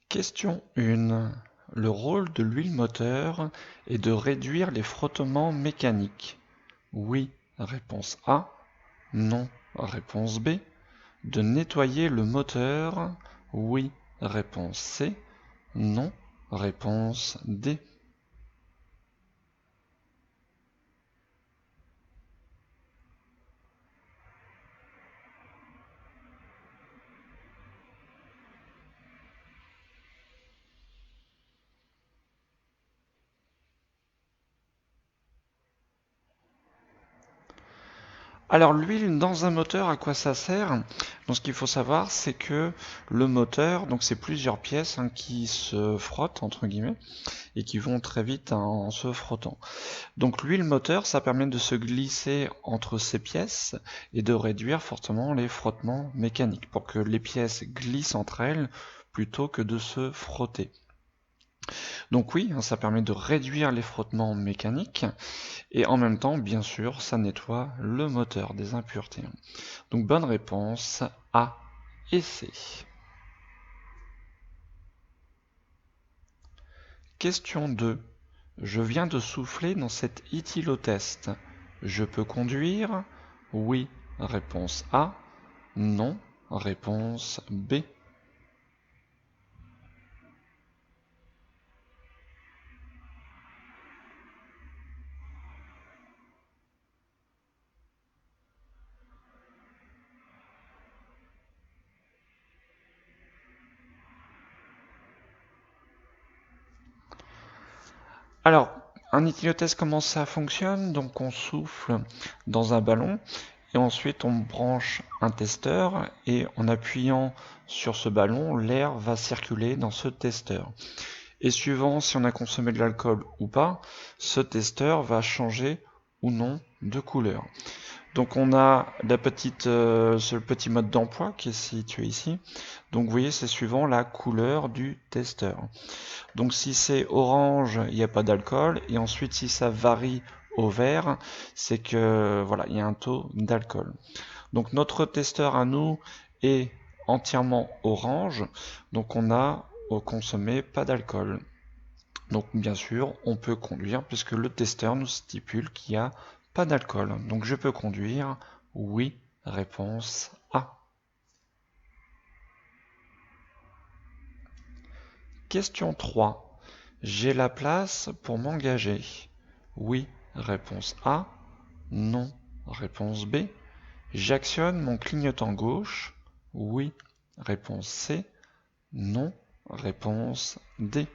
Question 1. Le rôle de l'huile moteur est de réduire les frottements mécaniques. Oui, réponse A. Non, réponse B. De nettoyer le moteur. Oui, réponse C. Non, réponse D. Alors l'huile dans un moteur, à quoi ça sert? Donc ce qu'il faut savoir, c'est que le moteur, donc c'est plusieurs pièces qui se frottent entre guillemets et qui vont très vite en se frottant. Donc l'huile moteur, ça permet de se glisser entre ces pièces et de réduire fortement les frottements mécaniques pour que les pièces glissent entre elles plutôt que de se frotter. Donc oui, ça permet de réduire les frottements mécaniques et en même temps, bien sûr, ça nettoie le moteur des impuretés. Donc bonne réponse A et C. Question 2. Je viens de souffler dans cet éthylotest. Je peux conduire? Oui, réponse A. Non, réponse B. Alors, un éthylotest, comment ça fonctionne? Donc on souffle dans un ballon et ensuite on branche un testeur et en appuyant sur ce ballon, l'air va circuler dans ce testeur. Et suivant si on a consommé de l'alcool ou pas, ce testeur va changer ou non de couleur. Donc on a ce petit mode d'emploi qui est situé ici. Donc vous voyez, c'est suivant la couleur du testeur. Donc si c'est orange, il n'y a pas d'alcool. Et ensuite, si ça varie au vert, c'est que voilà, il y a un taux d'alcool. Donc notre testeur à nous est entièrement orange. Donc on a consommé pas d'alcool. Donc bien sûr, on peut conduire puisque le testeur nous stipule qu'il n'y a pas d'alcool. Donc je peux conduire. Oui, réponse A. Question 3. J'ai la place pour m'engager. Oui, réponse A. Non, réponse B. J'actionne mon clignotant gauche. Oui, réponse C. Non, réponse D.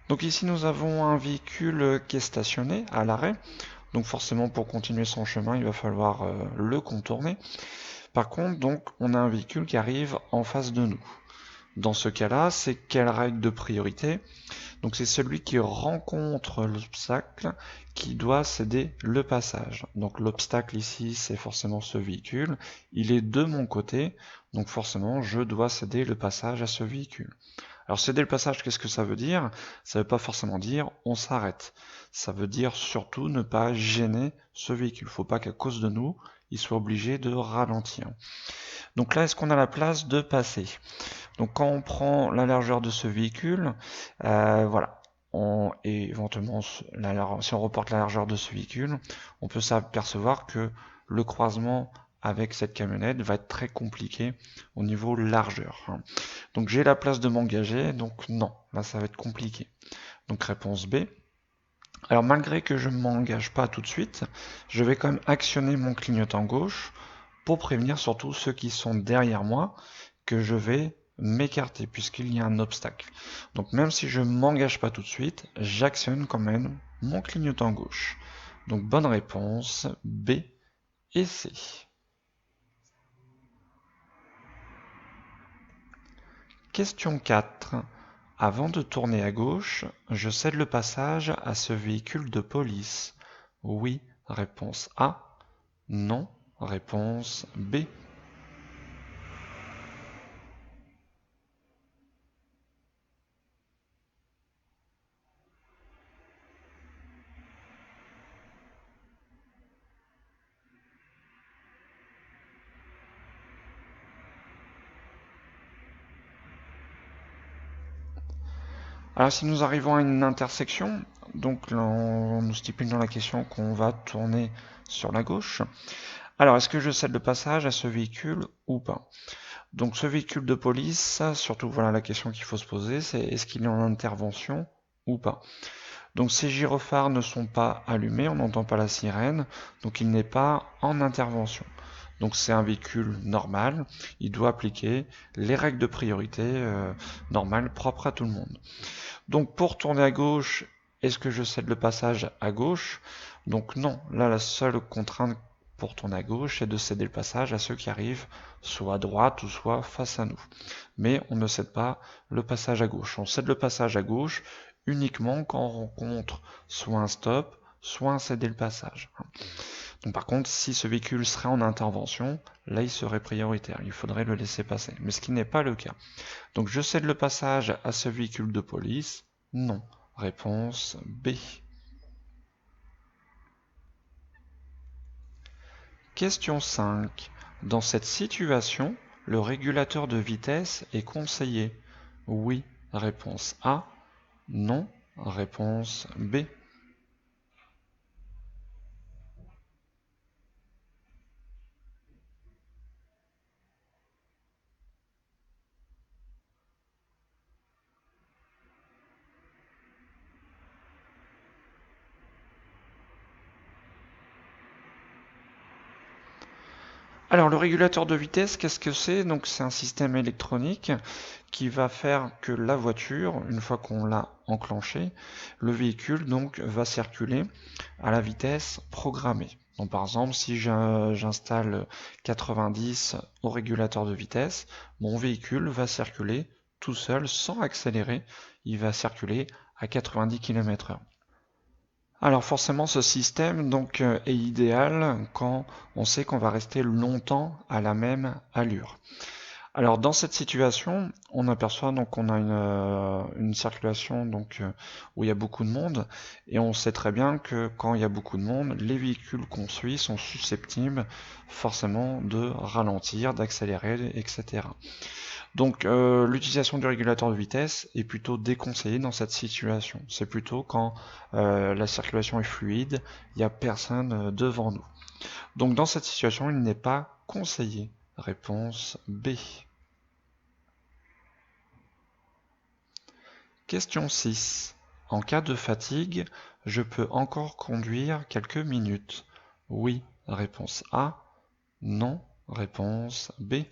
Donc ici nous avons un véhicule qui est stationné à l'arrêt. Donc forcément pour continuer son chemin il va falloir le contourner. Par contre donc on a un véhicule qui arrive en face de nous. Dans ce cas-là, c'est quelle règle de priorité? Donc c'est celui qui rencontre l'obstacle qui doit céder le passage. Donc l'obstacle ici, c'est forcément ce véhicule. Il est de mon côté, donc forcément, je dois céder le passage à ce véhicule. Alors céder le passage, qu'est-ce que ça veut dire? Ça ne veut pas forcément dire on s'arrête. Ça veut dire surtout ne pas gêner ce véhicule. Il ne faut pas qu'à cause de nous, il soit obligé de ralentir. Donc là, est-ce qu'on a la place de passer? Donc quand on prend la largeur de ce véhicule, voilà, et éventuellement si on reporte la largeur de ce véhicule, on peut s'apercevoir que le croisement avec cette camionnette va être très compliqué au niveau largeur. Donc j'ai la place de m'engager, donc non, là ça va être compliqué. Donc réponse B. Alors malgré que je ne m'engage pas tout de suite, je vais quand même actionner mon clignotant gauche pour prévenir surtout ceux qui sont derrière moi que je vais m'écarter puisqu'il y a un obstacle. Donc même si je ne m'engage pas tout de suite, j'actionne quand même mon clignotant gauche. Donc bonne réponse B et C. Question 4. Avant de tourner à gauche, je cède le passage à ce véhicule de police. Oui, réponse A. Non, réponse B. Alors si nous arrivons à une intersection, donc on nous stipule dans la question qu'on va tourner sur la gauche. Alors est-ce que je cède le passage à ce véhicule ou pas? Donc ce véhicule de police, surtout voilà la question qu'il faut se poser, c'est est-ce qu'il est en intervention ou pas? Donc ces gyrophares ne sont pas allumés, on n'entend pas la sirène, donc il n'est pas en intervention. Donc c'est un véhicule normal, il doit appliquer les règles de priorité normales, propres à tout le monde. Donc pour tourner à gauche, est-ce que je cède le passage à gauche? Donc non, là la seule contrainte pour tourner à gauche est de céder le passage à ceux qui arrivent soit à droite ou soit face à nous. Mais on ne cède pas le passage à gauche. On cède le passage à gauche uniquement quand on rencontre soit un stop, soit un céder le passage. Donc par contre, si ce véhicule serait en intervention, là il serait prioritaire, il faudrait le laisser passer. Mais ce qui n'est pas le cas. Donc je cède le passage à ce véhicule de police? Non. Réponse B. Question 5. Dans cette situation, le régulateur de vitesse est conseillé? Oui. Réponse A. Non. Réponse B. Alors le régulateur de vitesse, qu'est-ce que c'est? Donc c'est un système électronique qui va faire que la voiture, une fois qu'on l'a enclenché, le véhicule donc va circuler à la vitesse programmée. Donc par exemple, si j'installe 90 au régulateur de vitesse, mon véhicule va circuler tout seul sans accélérer, il va circuler à 90 km/h. Alors forcément ce système donc est idéal quand on sait qu'on va rester longtemps à la même allure. Alors dans cette situation, on aperçoit donc qu'on a une circulation donc où il y a beaucoup de monde et on sait très bien que quand il y a beaucoup de monde, les véhicules qu'on suit sont susceptibles forcément de ralentir, d'accélérer, etc. Donc l'utilisation du régulateur de vitesse est plutôt déconseillée dans cette situation. C'est plutôt quand la circulation est fluide, il n'y a personne devant nous. Donc dans cette situation, il n'est pas conseillé. Réponse B. Question 6. En cas de fatigue, je peux encore conduire quelques minutes? Oui. Réponse A. Non. Réponse B.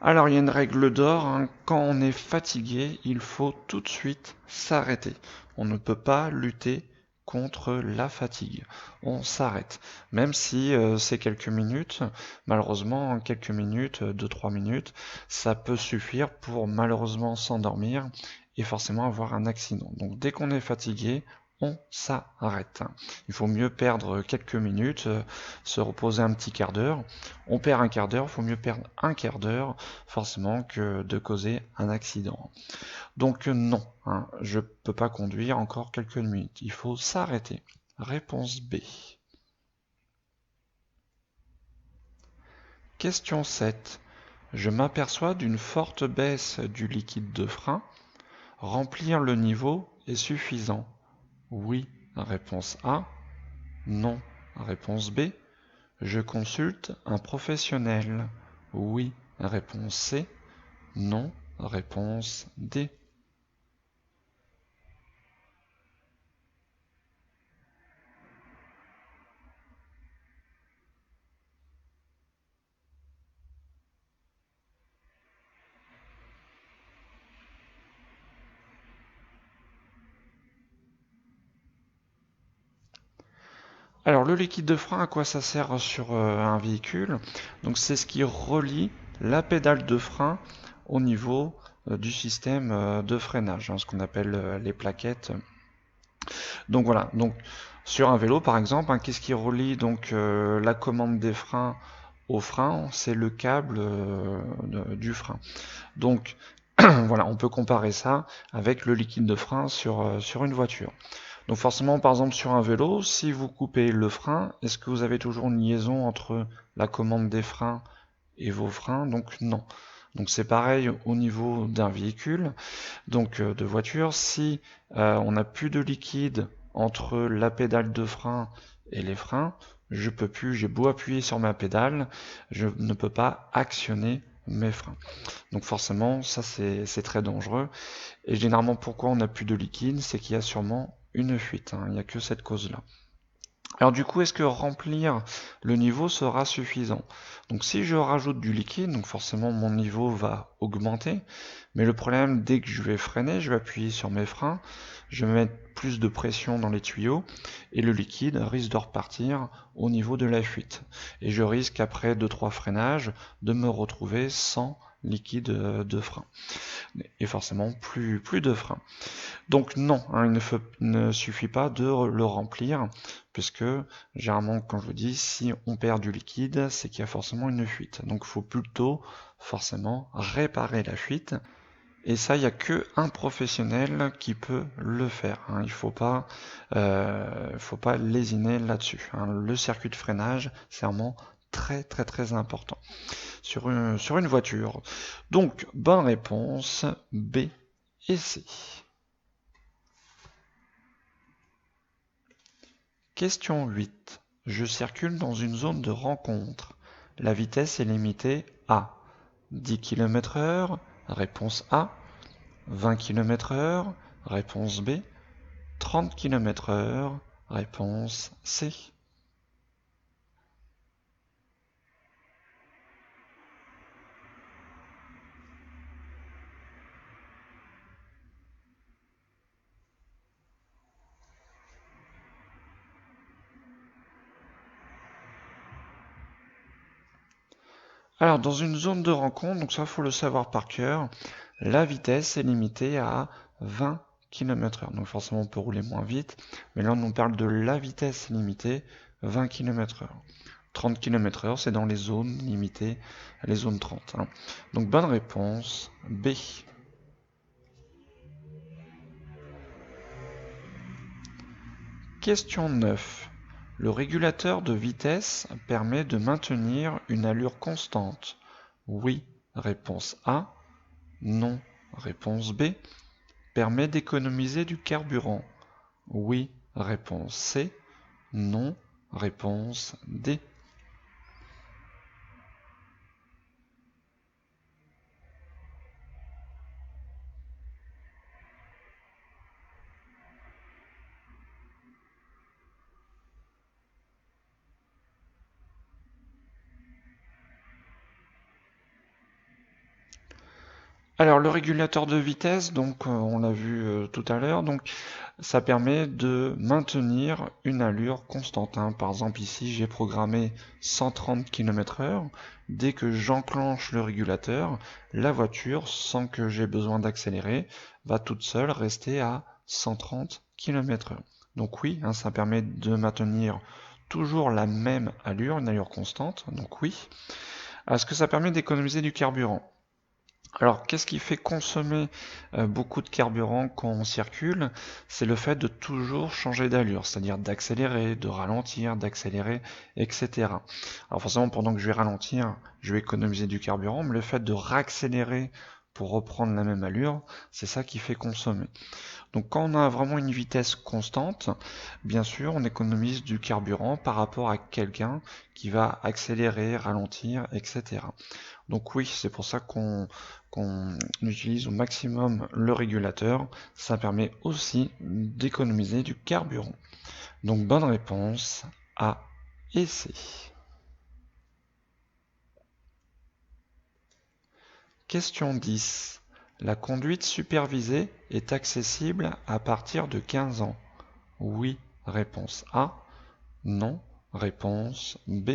Alors il y a une règle d'or, hein, quand on est fatigué, il faut tout de suite s'arrêter. On ne peut pas lutter contre la fatigue. On s'arrête. Même si c'est quelques minutes, malheureusement, quelques minutes, 2-3 minutes, ça peut suffire pour malheureusement s'endormir et forcément avoir un accident. Donc dès qu'on est fatigué, on s'arrête. Il faut mieux perdre quelques minutes, se reposer un petit quart d'heure. On perd un quart d'heure, il faut mieux perdre un quart d'heure forcément que de causer un accident. Donc non, hein, je ne peux pas conduire encore quelques minutes. Il faut s'arrêter. Réponse B. Question 7. Je m'aperçois d'une forte baisse du liquide de frein. Remplir le niveau est suffisant. Oui, réponse A. Non, réponse B. Je consulte un professionnel. Oui, réponse C. Non, réponse D. Alors le liquide de frein, à quoi ça sert sur un véhicule? Donc c'est ce qui relie la pédale de frein au niveau du système de freinage, hein, ce qu'on appelle les plaquettes. Donc voilà, donc sur un vélo par exemple, hein, qu'est-ce qui relie donc la commande des freins au frein, c'est le câble du frein. Donc voilà, on peut comparer ça avec le liquide de frein sur une voiture. Donc forcément, par exemple sur un vélo, si vous coupez le frein, est-ce que vous avez toujours une liaison entre la commande des freins et vos freins? Donc non. Donc c'est pareil au niveau d'un véhicule, donc de voiture, si on n'a plus de liquide entre la pédale de frein et les freins, je peux plus, j'ai beau appuyer sur ma pédale, je ne peux pas actionner mes freins. Donc forcément, ça c'est très dangereux. Et généralement, pourquoi on n'a plus de liquide? C'est qu'il y a sûrement une fuite, hein. Il n'y a que cette cause-là. Alors du coup, est-ce que remplir le niveau sera suffisant? Donc si je rajoute du liquide, donc forcément mon niveau va augmenter, mais le problème, dès que je vais freiner, je vais appuyer sur mes freins, je vais mettre plus de pression dans les tuyaux, et le liquide risque de repartir au niveau de la fuite. Et je risque, après 2-3 freinages, de me retrouver sans liquide de frein. Et forcément, plus de frein. Donc non, hein, il ne suffit pas de le remplir, puisque généralement, quand je vous dis, si on perd du liquide, c'est qu'il y a forcément une fuite. Donc il faut plutôt forcément réparer la fuite. Et ça, il n'y a que un professionnel qui peut le faire, hein. Il ne faut pas lésiner là-dessus, hein. Le circuit de freinage, c'est vraiment très très très important sur une voiture. Donc, bonne réponse, B et C. Question 8. Je circule dans une zone de rencontre. La vitesse est limitée à 10 km/h, réponse A, 20 km/h, réponse B, 30 km/h, réponse C. Alors, dans une zone de rencontre, donc ça faut le savoir par cœur, la vitesse est limitée à 20 km/h. Donc forcément on peut rouler moins vite, mais là on parle de la vitesse limitée, 20 km/h. 30 km/h, c'est dans les zones limitées, les zones 30, hein. Donc bonne réponse, B. Question 9. Le régulateur de vitesse permet de maintenir une allure constante. Oui, réponse A. Non, réponse B. Permet d'économiser du carburant. Oui, réponse C. Non, réponse D. Alors le régulateur de vitesse, donc on l'a vu tout à l'heure, donc ça permet de maintenir une allure constante, hein. Par exemple ici j'ai programmé 130 km/h. Dès que j'enclenche le régulateur, la voiture, sans que j'ai besoin d'accélérer, va toute seule rester à 130 km/h. Donc oui, hein, ça permet de maintenir toujours la même allure, une allure constante, donc oui. Est-ce que ça permet d'économiser du carburant? Alors, qu'est-ce qui fait consommer beaucoup de carburant quand on circule? C'est le fait de toujours changer d'allure, c'est-à-dire d'accélérer, de ralentir, d'accélérer, etc. Alors forcément, pendant que je vais ralentir, je vais économiser du carburant, mais le fait de réaccélérer pour reprendre la même allure, c'est ça qui fait consommer. Donc quand on a vraiment une vitesse constante, bien sûr, on économise du carburant par rapport à quelqu'un qui va accélérer, ralentir, etc. Donc oui, c'est pour ça qu'on utilise au maximum le régulateur. Ça permet aussi d'économiser du carburant. Donc bonne réponse, A et C. Question 10. La conduite supervisée est accessible à partir de 15 ans. Oui, réponse A. Non, réponse B.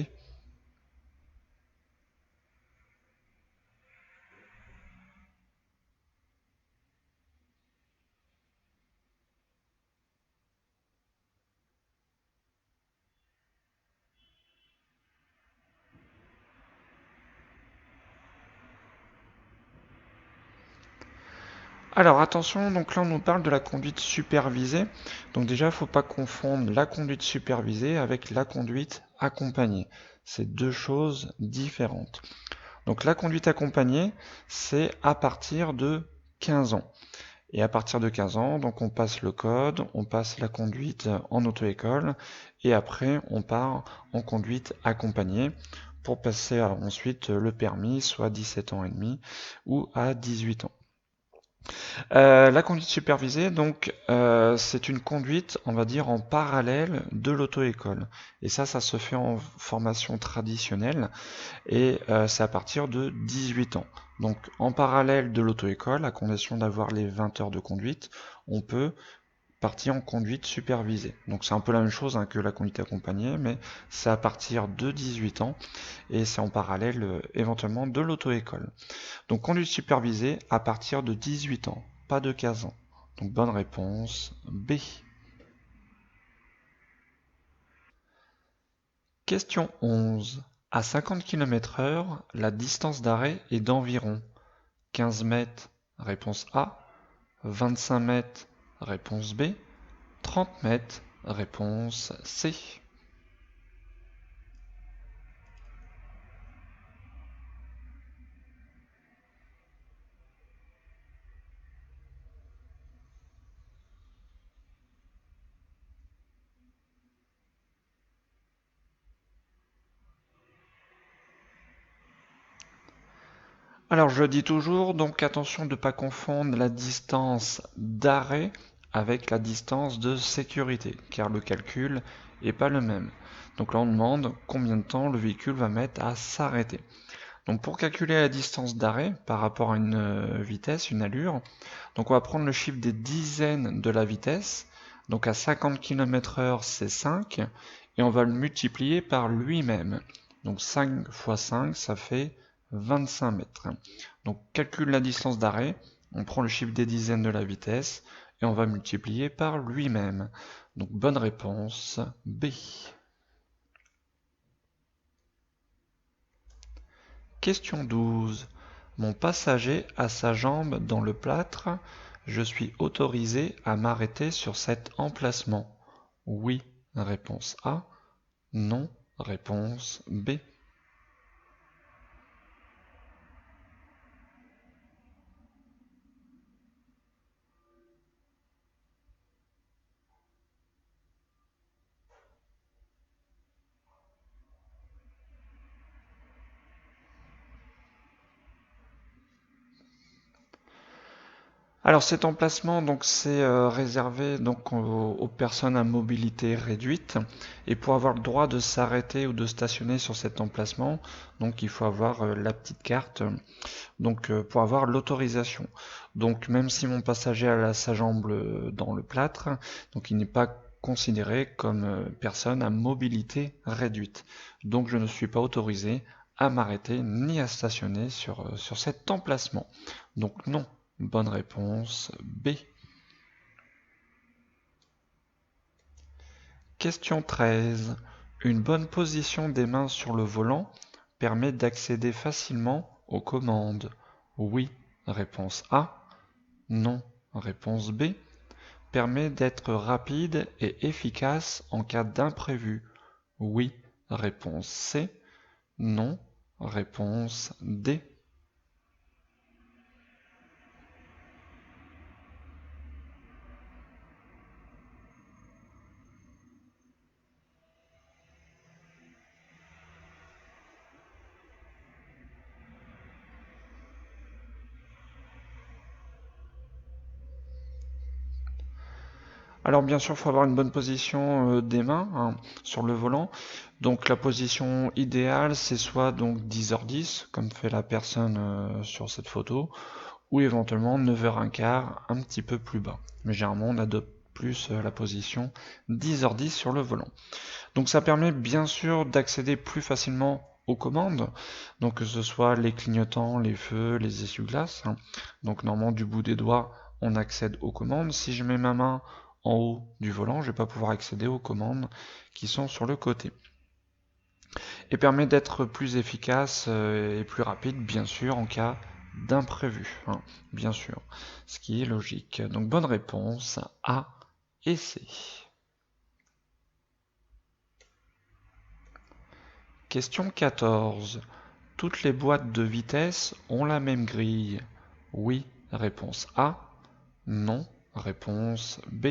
Alors attention, donc là on nous parle de la conduite supervisée. Donc déjà, il ne faut pas confondre la conduite supervisée avec la conduite accompagnée. C'est deux choses différentes. Donc la conduite accompagnée, c'est à partir de 15 ans. Et à partir de 15 ans, donc on passe le code, on passe la conduite en auto-école, et après on part en conduite accompagnée pour passer ensuite le permis, soit 17 ans et demi ou à 18 ans. La conduite supervisée, donc, c'est une conduite, on va dire, en parallèle de l'auto-école. Et ça se fait en formation traditionnelle et c'est à partir de 18 ans. Donc, en parallèle de l'auto-école, à condition d'avoir les 20 heures de conduite, on peut partir en conduite supervisée. Donc, c'est un peu la même chose que la conduite accompagnée, mais c'est à partir de 18 ans et c'est en parallèle éventuellement de l'auto-école. Donc conduite supervisée à partir de 18 ans, pas de 15 ans. Donc bonne réponse B. Question 11. À 50 km/h, la distance d'arrêt est d'environ 15 mètres, réponse A, 25 mètres, réponse B, 30 mètres, réponse C. Alors je dis toujours, donc attention de ne pas confondre la distance d'arrêt avec la distance de sécurité, car le calcul n'est pas le même. Donc là on demande combien de temps le véhicule va mettre à s'arrêter. Donc pour calculer la distance d'arrêt par rapport à une vitesse, une allure, donc on va prendre le chiffre des dizaines de la vitesse, donc à 50 km/h c'est 5, et on va le multiplier par lui-même. Donc 5 fois 5, ça fait 25 mètres. Donc calcule la distance d'arrêt, on prend le chiffre des dizaines de la vitesse, et on va multiplier par lui-même. Donc bonne réponse B. Question 12. Mon passager a sa jambe dans le plâtre. Je suis autorisé à m'arrêter sur cet emplacement. Oui, réponse A. Non, réponse B. Alors cet emplacement donc c'est réservé donc aux personnes à mobilité réduite, et pour avoir le droit de s'arrêter ou de stationner sur cet emplacement, donc il faut avoir la petite carte, donc pour avoir l'autorisation. Donc même si mon passager a sa jambe dans le plâtre, donc il n'est pas considéré comme personne à mobilité réduite. Donc je ne suis pas autorisé à m'arrêter ni à stationner sur cet emplacement. Donc non. Bonne réponse B. Question 13. Une bonne position des mains sur le volant permet d'accéder facilement aux commandes. Oui, réponse A. Non, réponse B. Permet d'être rapide et efficace en cas d'imprévu. Oui, réponse C. Non, réponse D. Alors bien sûr, il faut avoir une bonne position des mains sur le volant. Donc la position idéale, c'est soit donc 10h10, comme fait la personne sur cette photo, ou éventuellement 9h15, un petit peu plus bas. Mais généralement, on adopte plus la position 10h10 sur le volant. Donc ça permet bien sûr d'accéder plus facilement aux commandes, donc que ce soit les clignotants, les feux, les essuie-glaces. Donc normalement, du bout des doigts, on accède aux commandes. Si je mets ma main en haut du volant, je ne vais pas pouvoir accéder aux commandes qui sont sur le côté. Et permet d'être plus efficace et plus rapide, bien sûr, en cas d'imprévu, hein, bien sûr, ce qui est logique. Donc bonne réponse A et C. Question 14. Toutes les boîtes de vitesse ont la même grille. Oui, réponse A. Non, réponse B.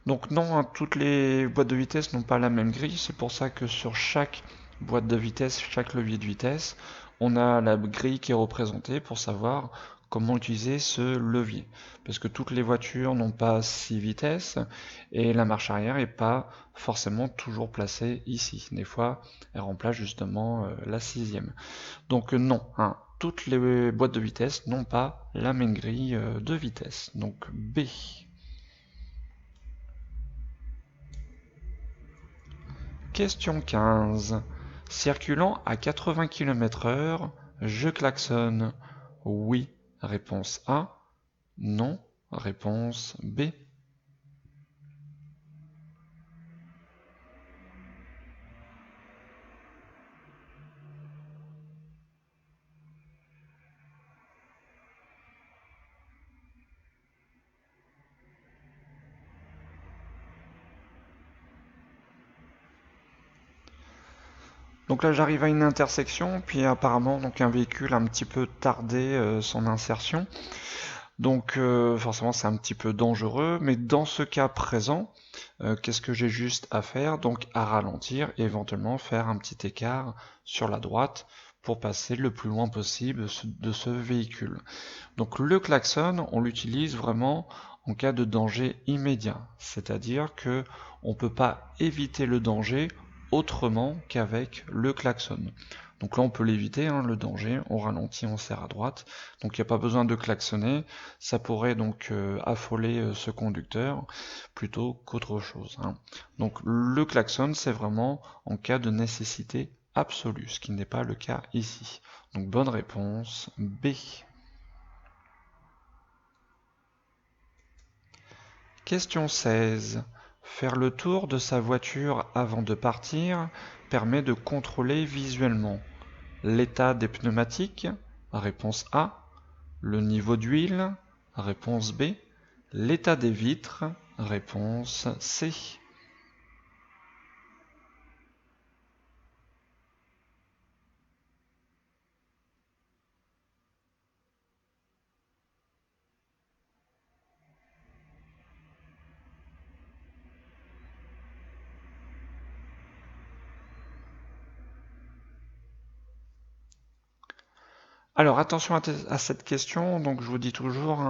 Donc non, hein, toutes les boîtes de vitesse n'ont pas la même grille. C'est pour ça que sur chaque boîte de vitesse, chaque levier de vitesse, on a la grille qui est représentée pour savoir comment utiliser ce levier. Parce que toutes les voitures n'ont pas 6 vitesses et la marche arrière n'est pas forcément toujours placée ici. Des fois, elle remplace justement la 6e. Donc non, hein, toutes les boîtes de vitesse n'ont pas la même grille de vitesse. Donc B. Question 15. Circulant à 80 km/h, je klaxonne. Oui, réponse A. Non, réponse B. Donc là j'arrive à une intersection, puis apparemment donc un véhicule a un petit peu tardé son insertion. Donc forcément c'est un petit peu dangereux, mais dans ce cas présent, qu'est-ce que j'ai juste à faire? Donc à ralentir et éventuellement faire un petit écart sur la droite pour passer le plus loin possible de ce véhicule. Donc le klaxon, on l'utilise vraiment en cas de danger immédiat, c'est-à-dire que on ne peut pas éviter le danger autrement qu'avec le klaxon. Donc là on peut l'éviter, hein, le danger, on ralentit, on serre à droite, donc il n'y a pas besoin de klaxonner, ça pourrait donc affoler ce conducteur plutôt qu'autre chose, hein. Donc le klaxon c'est vraiment en cas de nécessité absolue, ce qui n'est pas le cas ici. Donc bonne réponse B. Question 16. Faire le tour de sa voiture avant de partir permet de contrôler visuellement l'état des pneumatiques, réponse A, le niveau d'huile, réponse B, l'état des vitres, réponse C. Alors attention à cette question, donc je vous dis toujours,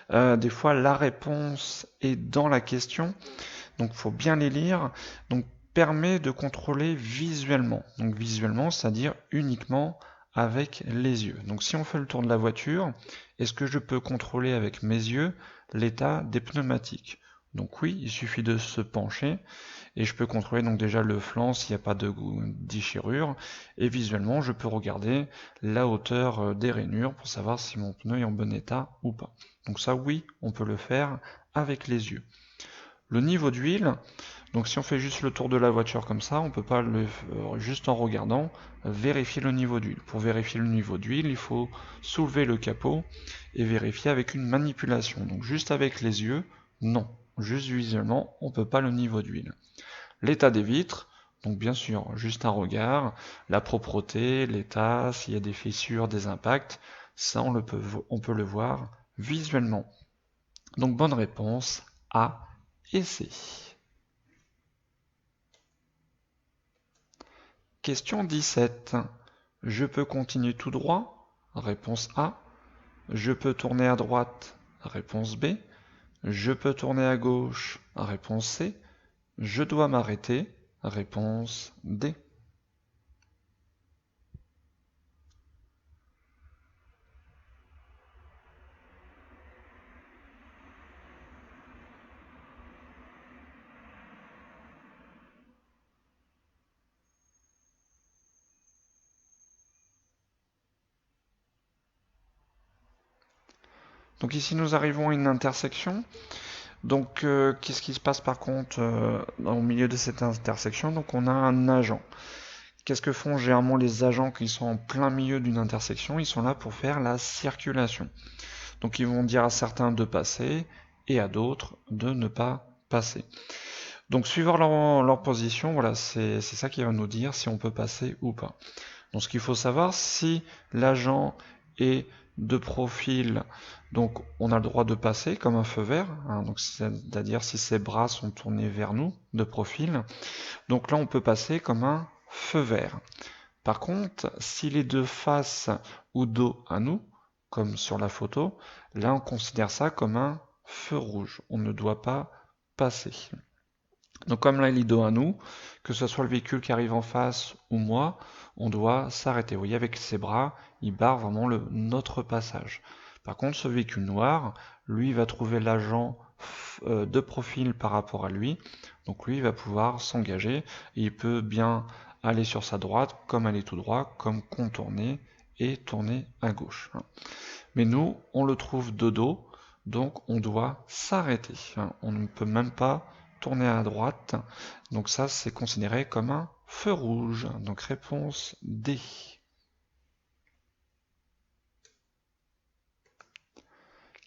hein, des fois la réponse est dans la question, donc il faut bien les lire. Donc permet de contrôler visuellement. Donc visuellement, c'est-à-dire uniquement avec les yeux. Donc si on fait le tour de la voiture, est-ce que je peux contrôler avec mes yeux l'état des pneumatiques? Donc oui, il suffit de se pencher et je peux contrôler donc déjà le flanc s'il n'y a pas de déchirure et visuellement je peux regarder la hauteur des rainures pour savoir si mon pneu est en bon état ou pas. Donc ça oui, on peut le faire avec les yeux. Le niveau d'huile, donc si on fait juste le tour de la voiture comme ça, on peut pas juste en regardant vérifier le niveau d'huile. Pour vérifier le niveau d'huile, il faut soulever le capot et vérifier avec une manipulation. Donc juste avec les yeux, non. Juste visuellement, on peut pas le niveau d'huile. L'état des vitres, donc bien sûr, juste un regard, la propreté, l'état, s'il y a des fissures, des impacts, ça on peut le voir visuellement. Donc bonne réponse A et C. Question 17. Je peux continuer tout droit? Réponse A. Je peux tourner à droite? Réponse B. Je peux tourner à gauche? Réponse C. Je dois m'arrêter? Réponse D. Donc ici nous arrivons à une intersection. Donc qu'est-ce qui se passe par contre au milieu de cette intersection? Donc on a un agent. Qu'est-ce que font généralement les agents qui sont en plein milieu d'une intersection? Ils sont là pour faire la circulation. Donc ils vont dire à certains de passer et à d'autres de ne pas passer. Donc suivant leur position, voilà, c'est ça qui va nous dire si on peut passer ou pas. Donc ce qu'il faut savoir, si l'agent est de profil, donc on a le droit de passer comme un feu vert, hein, donc c'est-à-dire si ses bras sont tournés vers nous de profil, donc là on peut passer comme un feu vert. Par contre, s'il est de face ou dos à nous, comme sur la photo, là on considère ça comme un feu rouge. On ne doit pas passer. Donc comme là il est dos à nous, que ce soit le véhicule qui arrive en face ou moi, on doit s'arrêter. Vous voyez, avec ses bras, il barre vraiment notre passage. Par contre, ce véhicule noir, lui, va trouver l'agent de profil par rapport à lui. Donc lui, il va pouvoir s'engager. Il peut bien aller sur sa droite, comme aller tout droit, comme contourner et tourner à gauche. Mais nous, on le trouve de dos, donc on doit s'arrêter. On ne peut même pas tourner à droite. Donc ça, c'est considéré comme un feu rouge. Donc réponse D.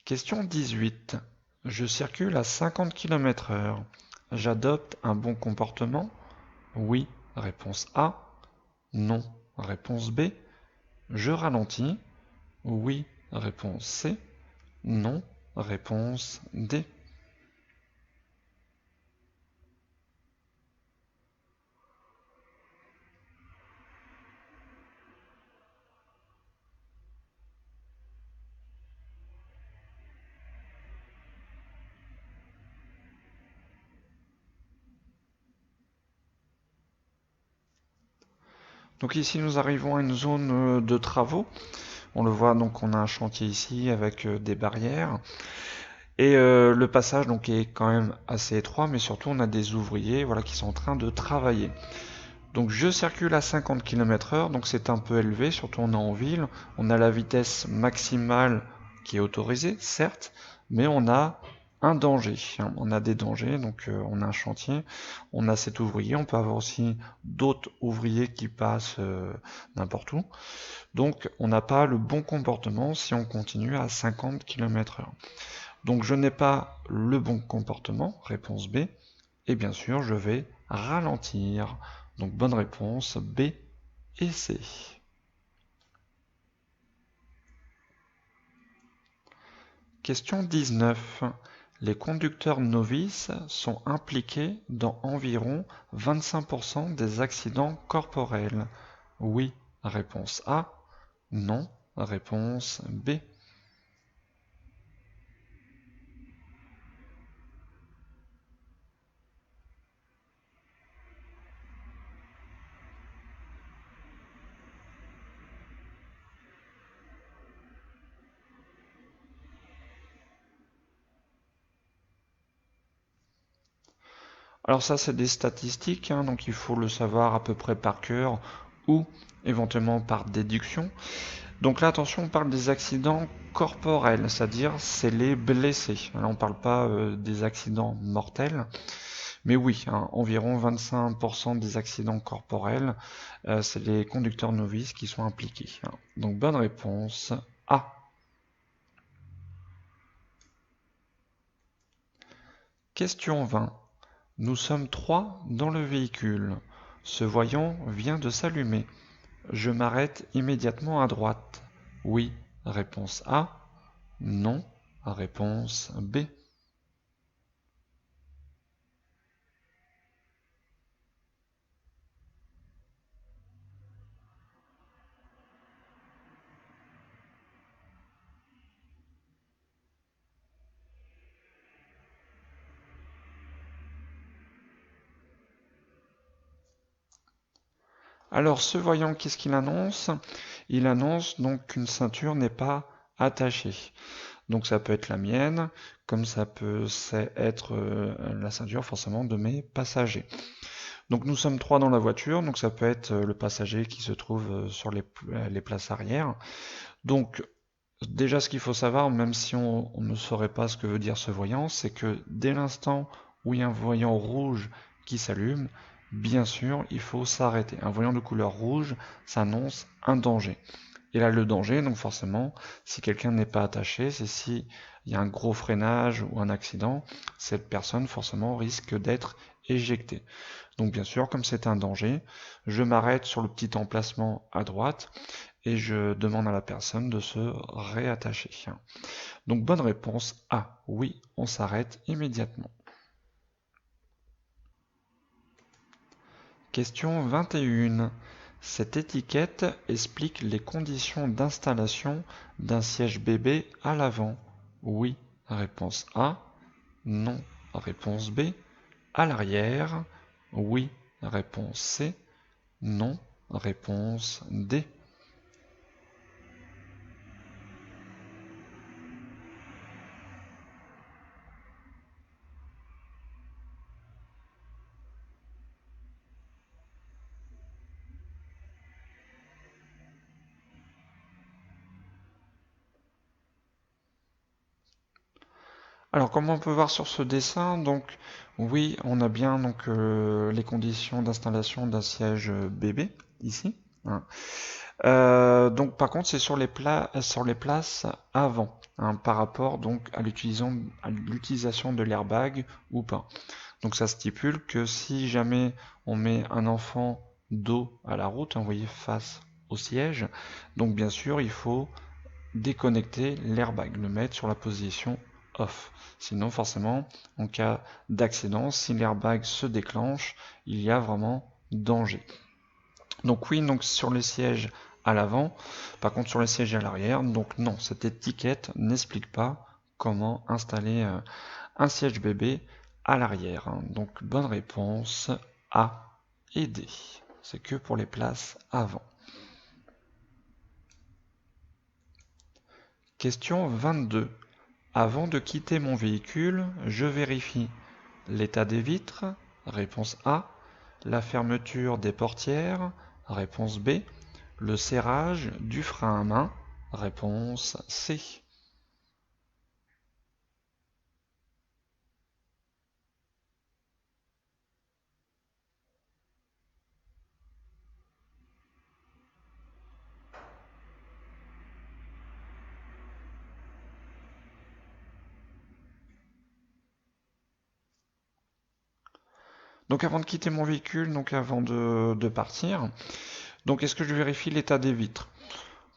Question 18. Je circule à 50 km/h. J'adopte un bon comportement? Oui, réponse A. Non, réponse B. Je ralentis? Oui, réponse C. Non, réponse D. Donc ici nous arrivons à une zone de travaux. On le voit, donc on a un chantier ici avec des barrières. Et le passage donc est quand même assez étroit, mais surtout on a des ouvriers, voilà, qui sont en train de travailler. Donc je circule à 50 km/h, donc c'est un peu élevé, surtout on est en ville. On a la vitesse maximale qui est autorisée, certes, mais on a un danger. On a des dangers, donc on a un chantier, on a cet ouvrier, on peut avoir aussi d'autres ouvriers qui passent n'importe où. Donc on n'a pas le bon comportement si on continue à 50 km/h. Donc je n'ai pas le bon comportement, réponse B, et bien sûr je vais ralentir. Donc bonne réponse B et C. Question 19. Les conducteurs novices sont impliqués dans environ 25% des accidents corporels. Oui, réponse A. Non, réponse B. Alors ça, c'est des statistiques, hein, donc il faut le savoir à peu près par cœur ou éventuellement par déduction. Donc là, attention, on parle des accidents corporels, c'est-à-dire c'est les blessés. Là, on ne parle pas des accidents mortels, mais oui, hein, environ 25% des accidents corporels, c'est les conducteurs novices qui sont impliqués. Hein. Donc bonne réponse A. Question 20. Nous sommes 3 dans le véhicule. Ce voyant vient de s'allumer. Je m'arrête immédiatement à droite. Oui, réponse A. Non, réponse B. Alors ce voyant, qu'est-ce qu'il annonce? Il annonce donc qu'une ceinture n'est pas attachée. Donc ça peut être la mienne, comme ça peut être la ceinture forcément de mes passagers. Donc nous sommes 3 dans la voiture, donc ça peut être le passager qui se trouve sur les places arrière. Donc Déjà, ce qu'il faut savoir, même si on ne saurait pas ce que veut dire ce voyant, c'est que dès l'instant où il y a un voyant rouge qui s'allume, bien sûr, il faut s'arrêter. Un voyant de couleur rouge s'annonce un danger. Et là, le danger, donc forcément, si quelqu'un n'est pas attaché, c'est s'il y a un gros freinage ou un accident, cette personne forcément risque d'être éjectée. Donc bien sûr, comme c'est un danger, je m'arrête sur le petit emplacement à droite et je demande à la personne de se réattacher. Donc bonne réponse A, oui, on s'arrête immédiatement. Question 21. Cette étiquette explique les conditions d'installation d'un siège bébé à l'avant. Oui, réponse A. Non, réponse B. À l'arrière. Oui, réponse C. Non, réponse D. Alors, comme on peut voir sur ce dessin, donc oui, on a bien donc les conditions d'installation d'un siège bébé ici, hein. Donc, par contre, c'est sur sur les places avant, hein, par rapport donc à l'utilisation de l'airbag ou pas. Donc, ça stipule que si jamais on met un enfant dos à la route, hein, vous voyez, face au siège, donc bien sûr, il faut déconnecter l'airbag, le mettre sur la position off. Sinon, forcément, en cas d'accident, si l'airbag se déclenche, il y a vraiment danger. Donc oui, donc sur les sièges à l'avant, par contre sur les sièges à l'arrière, donc non, cette étiquette n'explique pas comment installer un siège bébé à l'arrière. Donc bonne réponse A et D. C'est que pour les places avant. Question 22. Avant de quitter mon véhicule, je vérifie l'état des vitres, réponse A, la fermeture des portières, réponse B, le serrage du frein à main, réponse C. Donc avant de quitter mon véhicule, donc avant de partir, donc est-ce que je vérifie l'état des vitres?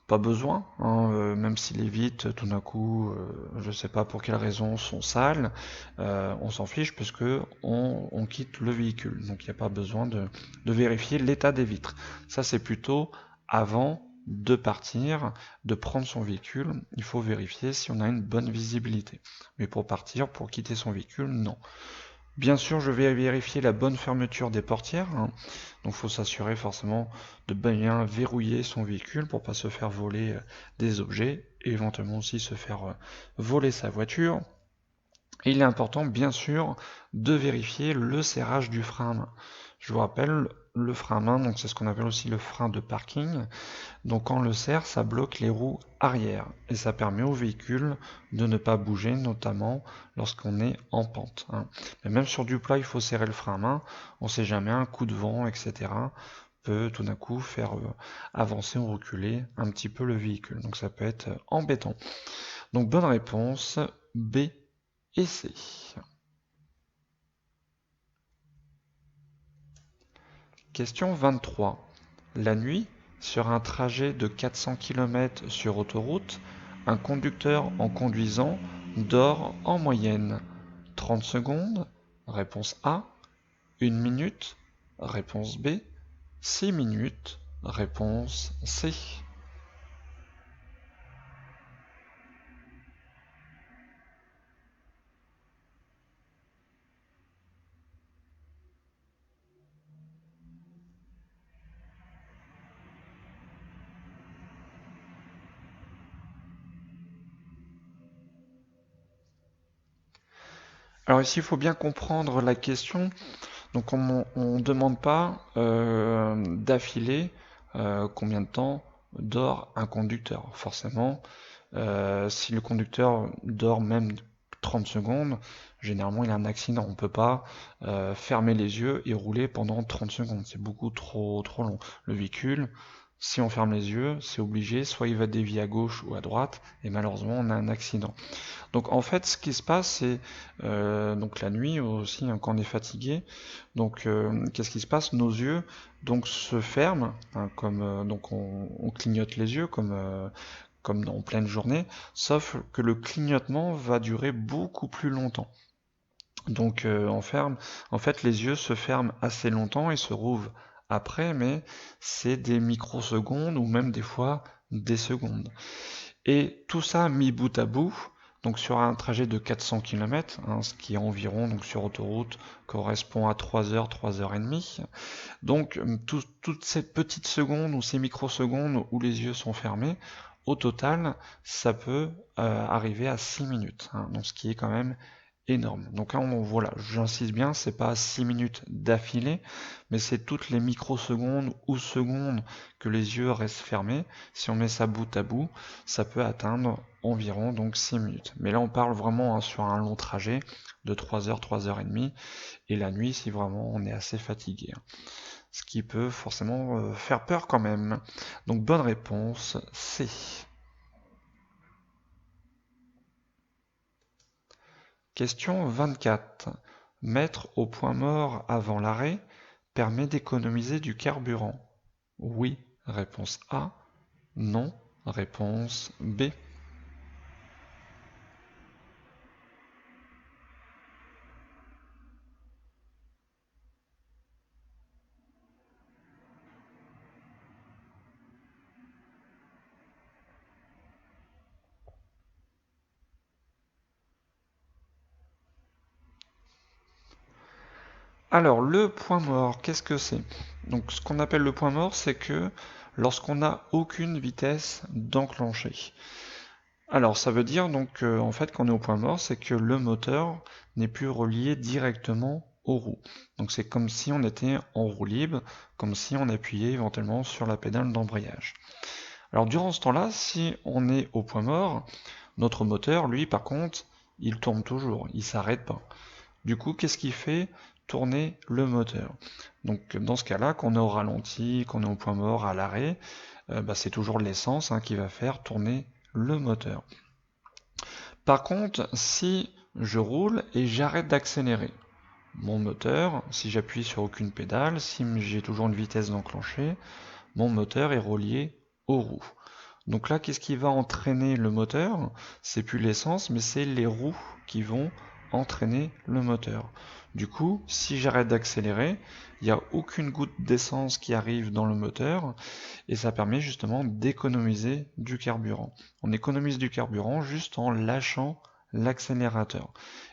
Pas besoin, hein, même si les vitres, tout d'un coup, je ne sais pas pour quelle raison, sont sales, on s'en fiche puisque on quitte le véhicule. Donc il n'y a pas besoin de vérifier l'état des vitres. Ça, c'est plutôt avant de partir, de prendre son véhicule, il faut vérifier si on a une bonne visibilité. Mais pour partir, pour quitter son véhicule, non. Bien sûr, je vais vérifier la bonne fermeture des portières, hein. Donc il faut s'assurer forcément de bien verrouiller son véhicule pour pas se faire voler des objets et éventuellement aussi se faire voler sa voiture. Et il est important bien sûr de vérifier le serrage du frein à main. Je vous rappelle, le frein à main, donc c'est ce qu'on appelle aussi le frein de parking. Donc quand on le serre, ça bloque les roues arrière et ça permet au véhicule de ne pas bouger, notamment lorsqu'on est en pente, hein. Mais même sur du plat, il faut serrer le frein à main. On ne sait jamais, un coup de vent, etc. peut tout d'un coup faire avancer ou reculer un petit peu le véhicule. Donc ça peut être embêtant. Donc bonne réponse, B et C. Question 23. La nuit, sur un trajet de 400 km sur autoroute, un conducteur en conduisant dort en moyenne 30 secondes, réponse A, 1 minute, réponse B, 6 minutes, réponse C. Alors ici, il faut bien comprendre la question. Donc on ne demande pas d'affilée combien de temps dort un conducteur. Forcément, Si le conducteur dort même 30 secondes, généralement il a un accident. On ne peut pas fermer les yeux et rouler pendant 30 secondes. C'est beaucoup trop long. Le véhicule, si on ferme les yeux, c'est obligé, soit il va dévier à gauche ou à droite, et malheureusement on a un accident. Donc en fait, ce qui se passe, c'est donc la nuit aussi, hein, quand on est fatigué. Donc qu'est-ce qui se passe? Nos yeux donc se ferment, hein, comme donc on clignote les yeux comme en pleine journée, sauf que le clignotement va durer beaucoup plus longtemps. Donc en fait, les yeux se ferment assez longtemps et se rouvrent après, mais c'est des microsecondes ou même des fois des secondes. Et tout ça mis bout à bout, donc sur un trajet de 400 km, hein, ce qui est environ donc sur autoroute correspond à 3 heures, 3 heures et demie. Donc toutes ces petites secondes ou ces microsecondes où les yeux sont fermés, au total, ça peut arriver à 6 minutes, hein, donc ce qui est quand même énorme. Donc là, voilà, j'insiste bien, c'est pas 6 minutes d'affilée, mais c'est toutes les microsecondes ou secondes que les yeux restent fermés. Si on met ça bout à bout, ça peut atteindre environ donc 6 minutes. Mais là, on parle vraiment, hein, sur un long trajet de 3 heures, 3 heures et demie, et la nuit si vraiment on est assez fatigué, hein. Ce qui peut forcément faire peur quand même. Donc bonne réponse, C. Question 24. Mettre au point mort avant l'arrêt permet d'économiser du carburant. Oui, réponse A. Non, réponse B. Alors, le point mort, qu'est-ce que c'est? Donc, ce qu'on appelle le point mort, c'est que lorsqu'on n'a aucune vitesse d'enclencher. Alors, ça veut dire donc en fait, qu'on est au point mort, c'est que le moteur n'est plus relié directement aux roues. Donc, c'est comme si on était en roue libre, comme si on appuyait éventuellement sur la pédale d'embrayage. Alors, durant ce temps-là, si on est au point mort, notre moteur, lui, par contre, il tourne toujours, il s'arrête pas. Du coup, qu'est-ce qui fait tourner le moteur? Donc dans ce cas-là, qu'on est au ralenti, qu'on est au point mort, à l'arrêt, c'est toujours l'essence, hein, qui va faire tourner le moteur. Par contre, si je roule et j'arrête d'accélérer, mon moteur, si j'appuie sur aucune pédale, si j'ai toujours une vitesse d'enclencher, mon moteur est relié aux roues. Donc là, qu'est-ce qui va entraîner le moteur? C'est plus l'essence, mais c'est les roues qui vont entraîner le moteur. Du coup, si j'arrête d'accélérer, il n'y a aucune goutte d'essence qui arrive dans le moteur et ça permet justement d'économiser du carburant. On économise du carburant juste en lâchant l'accélérateur.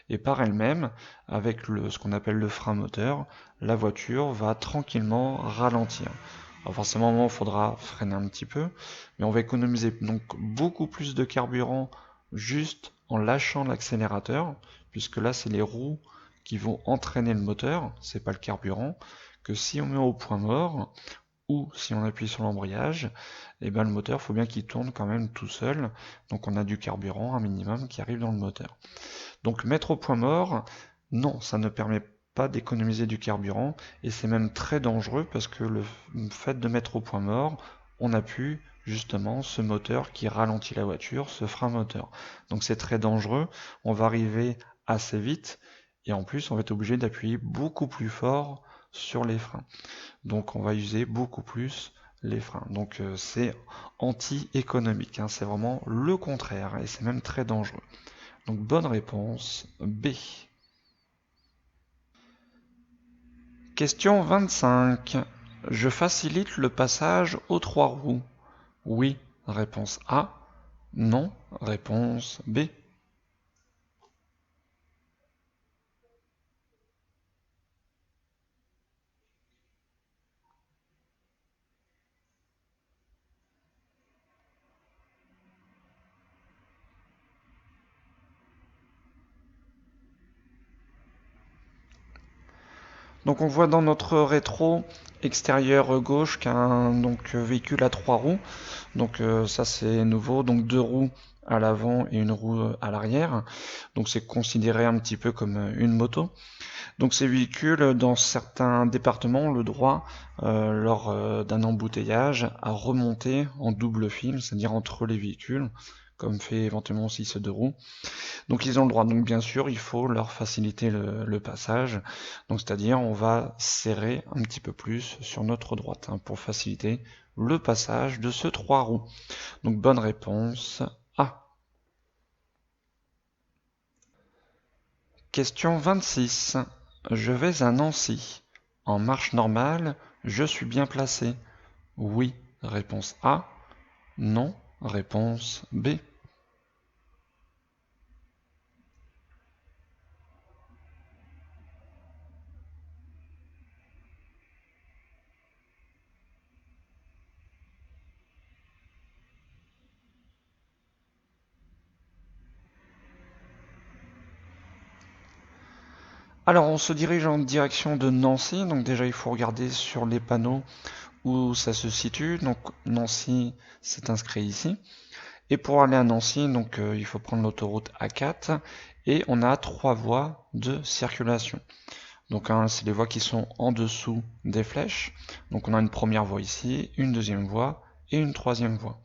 Et par elle-même, avec ce qu'on appelle le frein moteur, la voiture va tranquillement ralentir. Alors forcément, à un moment, il faudra freiner un petit peu, mais on va économiser donc beaucoup plus de carburant juste en lâchant l'accélérateur, puisque là, c'est les roues qui vont entraîner le moteur, c'est pas le carburant, que si on met au point mort, ou si on appuie sur l'embrayage, et ben le moteur, il faut bien qu'il tourne quand même tout seul, donc on a du carburant, un minimum, qui arrive dans le moteur. Donc mettre au point mort, non, ça ne permet pas d'économiser du carburant, et c'est même très dangereux parce que le fait de mettre au point mort, on appuie justement ce moteur qui ralentit la voiture, ce frein moteur. Donc c'est très dangereux, on va arriver assez vite, et en plus on va être obligé d'appuyer beaucoup plus fort sur les freins. Donc on va user beaucoup plus les freins. Donc c'est anti-économique, hein, c'est vraiment le contraire, et c'est même très dangereux. Donc bonne réponse, B. Question 25. Je facilite le passage aux trois roues. Oui, réponse A. Non, réponse B. Donc on voit dans notre rétro extérieur gauche qu'un véhicule à trois roues. Donc ça c'est nouveau. Donc deux roues à l'avant et une roue à l'arrière. Donc c'est considéré un petit peu comme une moto. Donc ces véhicules, dans certains départements, ont le droit, lors d'un embouteillage, à remonter en double file, c'est-à-dire entre les véhicules, comme fait éventuellement aussi ce deux roues. Donc ils ont le droit. Donc bien sûr, il faut leur faciliter le passage. Donc c'est-à-dire, on va serrer un petit peu plus sur notre droite pour faciliter le passage de ce trois roues. Donc bonne réponse A. Question 26. Je vais à Nancy. En marche normale, je suis bien placé. Oui, réponse A. Non, réponse B. Alors on se dirige en direction de Nancy, donc déjà il faut regarder sur les panneaux où ça se situe. Donc Nancy, c'est inscrit ici. Et pour aller à Nancy, donc il faut prendre l'autoroute A4 et on a trois voies de circulation. Donc c'est les voies qui sont en dessous des flèches. Donc on a une première voie ici, une deuxième voie et une troisième voie.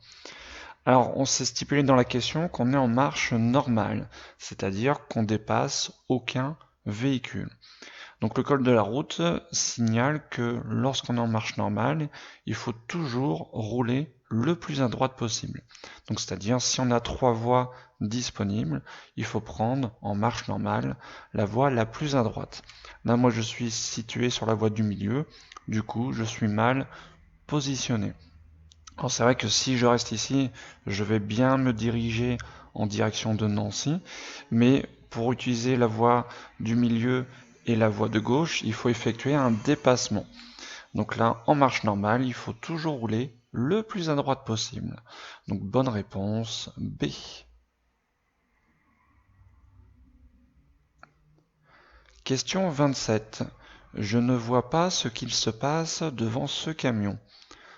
Alors on s'est stipulé dans la question qu'on est en marche normale, c'est-à-dire qu'on dépasse aucun véhicule. Donc le code de la route signale que lorsqu'on est en marche normale, il faut toujours rouler le plus à droite possible. Donc c'est-à-dire si on a trois voies disponibles, il faut prendre en marche normale la voie la plus à droite. Là moi je suis situé sur la voie du milieu, du coup je suis mal positionné. Alors c'est vrai que si je reste ici, je vais bien me diriger en direction de Nancy, mais pour utiliser la voie du milieu et la voie de gauche, il faut effectuer un dépassement. Donc là, en marche normale, il faut toujours rouler le plus à droite possible. Donc bonne réponse B. Question 27. Je ne vois pas ce qu'il se passe devant ce camion.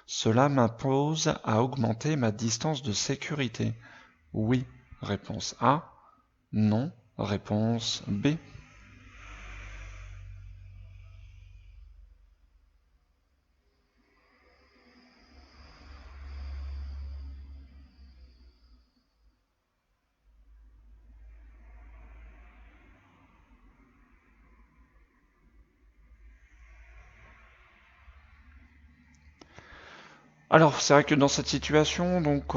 Cela m'impose à augmenter ma distance de sécurité. Oui, réponse A. Non, réponse B. Alors, c'est vrai que dans cette situation, donc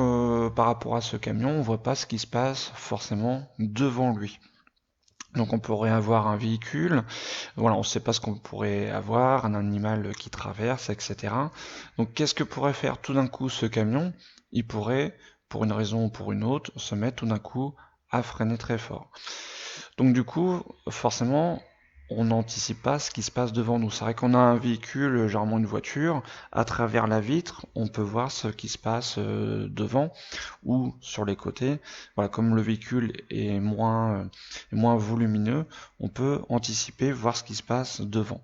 par rapport à ce camion, on voit pas ce qui se passe forcément devant lui. Donc on pourrait avoir un véhicule, voilà, on ne sait pas ce qu'on pourrait avoir, un animal qui traverse, etc. Donc qu'est-ce que pourrait faire tout d'un coup ce camion? Il pourrait, pour une raison ou pour une autre, se mettre tout d'un coup à freiner très fort. Donc du coup, forcément, on n'anticipe pas ce qui se passe devant nous. C'est vrai qu'on a un véhicule, généralement une voiture, à travers la vitre, on peut voir ce qui se passe devant ou sur les côtés. Voilà, comme le véhicule est moins volumineux, on peut anticiper, voir ce qui se passe devant.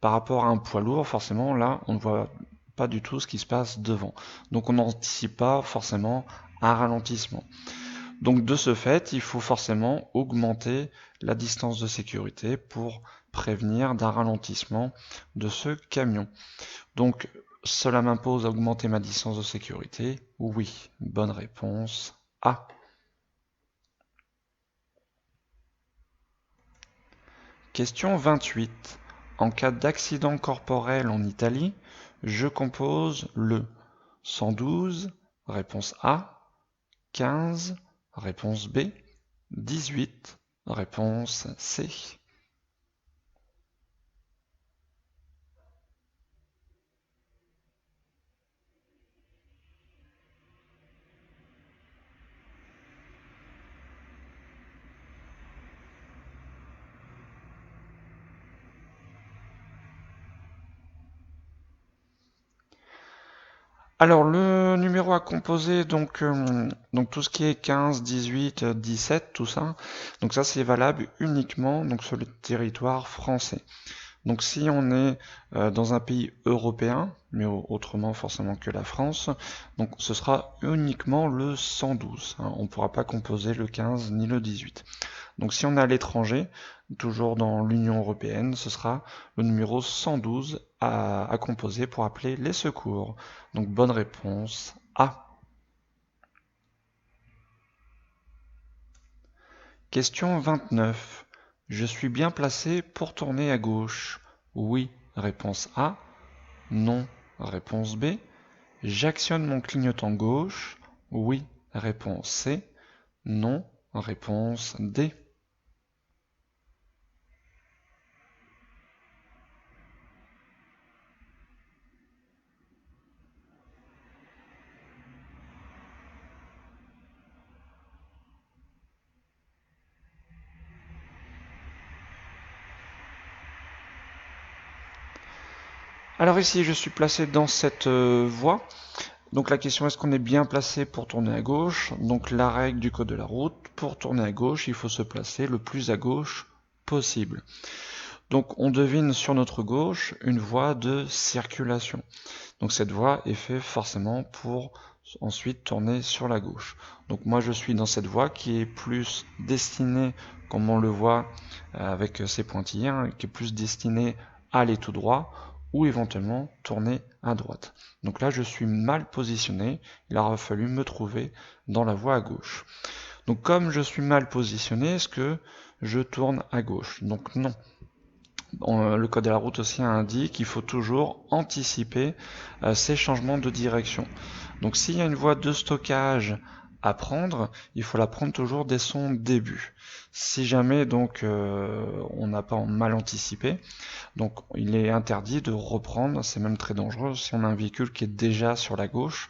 Par rapport à un poids lourd, forcément, là, on ne voit pas du tout ce qui se passe devant. Donc on n'anticipe pas forcément un ralentissement. Donc de ce fait, il faut forcément augmenter la distance de sécurité pour prévenir d'un ralentissement de ce camion. Donc cela m'impose d'augmenter ma distance de sécurité. Oui, bonne réponse A. Question 28. En cas d'accident corporel en Italie, je compose le 112, réponse A, 15, réponse B, 18, réponse C. Alors le numéro à composer, donc tout ce qui est 15, 18, 17, tout ça, donc ça c'est valable uniquement donc sur le territoire français. Donc si on est dans un pays européen, mais autrement forcément que la France, donc ce sera uniquement le 112. Hein. On ne pourra pas composer le 15 ni le 18. Donc si on est à l'étranger, toujours dans l'Union européenne, ce sera le numéro 112 à composer pour appeler les secours. Donc bonne réponse A. Question 29. Je suis bien placé pour tourner à gauche. Oui, réponse A. Non, réponse B. J'actionne mon clignotant gauche. Oui, réponse C. Non, réponse D. Alors ici, je suis placé dans cette voie. Donc la question, est-ce qu'on est bien placé pour tourner à gauche? Donc la règle du code de la route, pour tourner à gauche, il faut se placer le plus à gauche possible. Donc on devine sur notre gauche une voie de circulation. Donc cette voie est faite forcément pour ensuite tourner sur la gauche. Donc moi je suis dans cette voie qui est plus destinée, comme on le voit avec ces pointillés, hein, qui est plus destinée à aller tout droit ou éventuellement tourner à droite. Donc là je suis mal positionné, il aura fallu me trouver dans la voie à gauche. Donc comme je suis mal positionné, est-ce que je tourne à gauche? Donc non. Le code de la route aussi indique qu'il faut toujours anticiper ces changements de direction. Donc s'il y a une voie de stockage à prendre, il faut la prendre toujours dès son début. Si jamais donc on n'a pas mal anticipé, donc il est interdit de reprendre, c'est même très dangereux si on a un véhicule qui est déjà sur la gauche.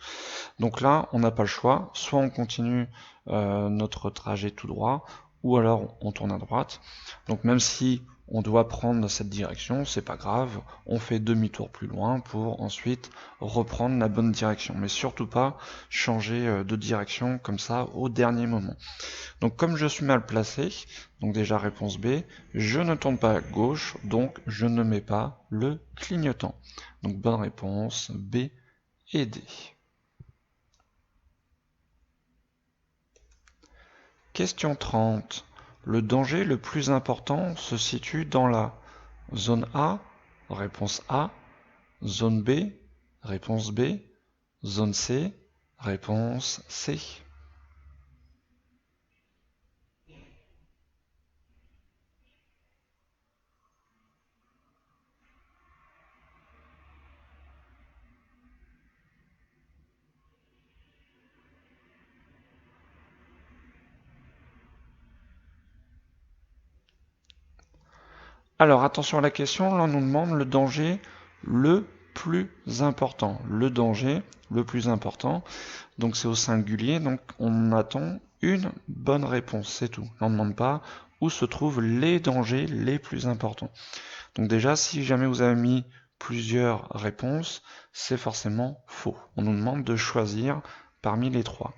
Donc là, on n'a pas le choix, soit on continue notre trajet tout droit, ou alors on tourne à droite. Donc même si on doit prendre cette direction, c'est pas grave, on fait demi-tour plus loin pour ensuite reprendre la bonne direction. Mais surtout pas changer de direction comme ça au dernier moment. Donc comme je suis mal placé, donc déjà réponse B, je ne tourne pas à gauche, donc je ne mets pas le clignotant. Donc bonne réponse B et D. Question 30. Le danger le plus important se situe dans la zone A, réponse A, zone B, réponse B, zone C, réponse C. Alors attention à la question, là on nous demande le danger le plus important. Le danger le plus important, donc c'est au singulier, donc on attend une bonne réponse, c'est tout. On ne demande pas où se trouvent les dangers les plus importants. Donc déjà, si jamais vous avez mis plusieurs réponses, c'est forcément faux. On nous demande de choisir parmi les trois.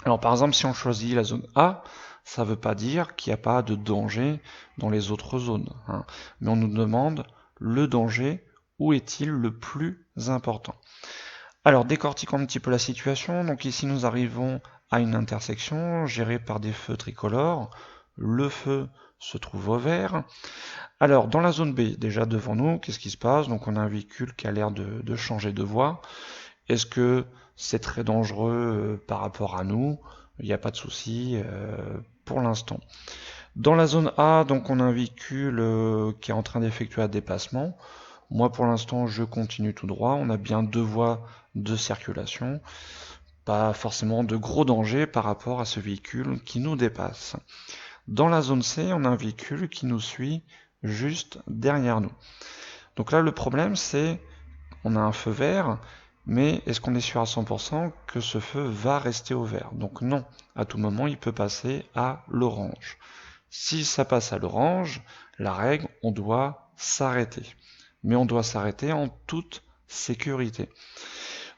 Alors par exemple, si on choisit la zone A, ça ne veut pas dire qu'il n'y a pas de danger dans les autres zones. Hein. Mais on nous demande le danger, où est-il le plus important? Alors décortiquons un petit peu la situation. Donc ici nous arrivons à une intersection gérée par des feux tricolores. Le feu se trouve au vert. Alors dans la zone B, déjà devant nous, qu'est-ce qui se passe? Donc on a un véhicule qui a l'air de changer de voie. Est-ce que c'est très dangereux par rapport à nous? Il n'y a pas de souci pour l'instant. Dans la zone A, donc on a un véhicule qui est en train d'effectuer un dépassement. Moi pour l'instant je continue tout droit. On a bien deux voies de circulation. Pas forcément de gros danger par rapport à ce véhicule qui nous dépasse. Dans la zone C, on a un véhicule qui nous suit juste derrière nous. Donc là le problème c'est on a un feu vert, mais est-ce qu'on est sûr à 100% que ce feu va rester au vert? Donc non, à tout moment il peut passer à l'orange. Si ça passe à l'orange, la règle, on doit s'arrêter. Mais on doit s'arrêter en toute sécurité.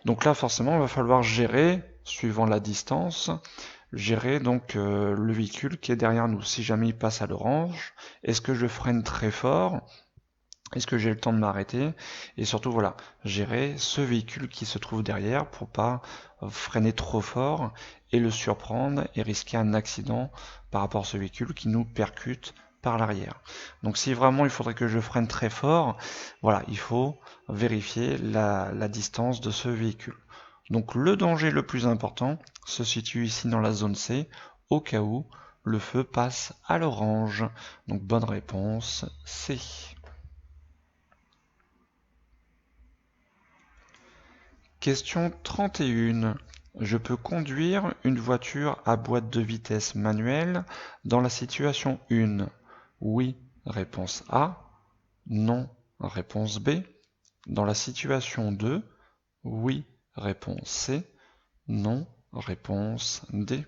Donc là forcément il va falloir gérer, suivant la distance, gérer donc le véhicule qui est derrière nous. Si jamais il passe à l'orange, est-ce que je freine très fort? Est-ce que j'ai le temps de m'arrêter? Et surtout, voilà, gérer ce véhicule qui se trouve derrière pour pas freiner trop fort et le surprendre et risquer un accident par rapport à ce véhicule qui nous percute par l'arrière. Donc si vraiment il faudrait que je freine très fort, voilà, il faut vérifier la distance de ce véhicule. Donc le danger le plus important se situe ici dans la zone C, au cas où le feu passe à l'orange. Donc bonne réponse, C. Question 31. Je peux conduire une voiture à boîte de vitesse manuelle dans la situation 1. Oui, réponse A. Non, réponse B. Dans la situation 2. Oui, réponse C. Non, réponse D.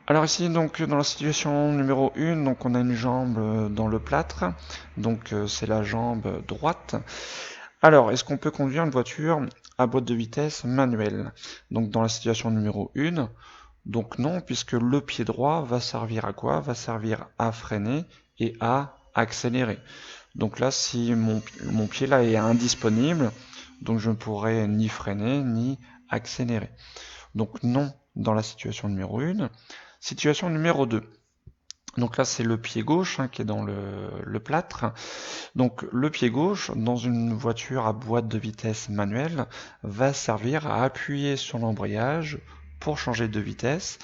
Alors ici, donc dans la situation numéro 1, donc on a une jambe dans le plâtre, donc c'est la jambe droite. Alors, est-ce qu'on peut conduire une voiture à boîte de vitesse manuelle? Donc dans la situation numéro 1, donc non, puisque le pied droit va servir à quoi? Va servir à freiner et à accélérer. Donc là, si mon pied là est indisponible, donc je ne pourrai ni freiner ni accélérer. Donc non dans la situation numéro 1. Situation numéro 2. Donc là, c'est le pied gauche qui est dans le plâtre. Donc le pied gauche, dans une voiture à boîte de vitesse manuelle, va servir à appuyer sur l'embrayage pour changer de vitesse.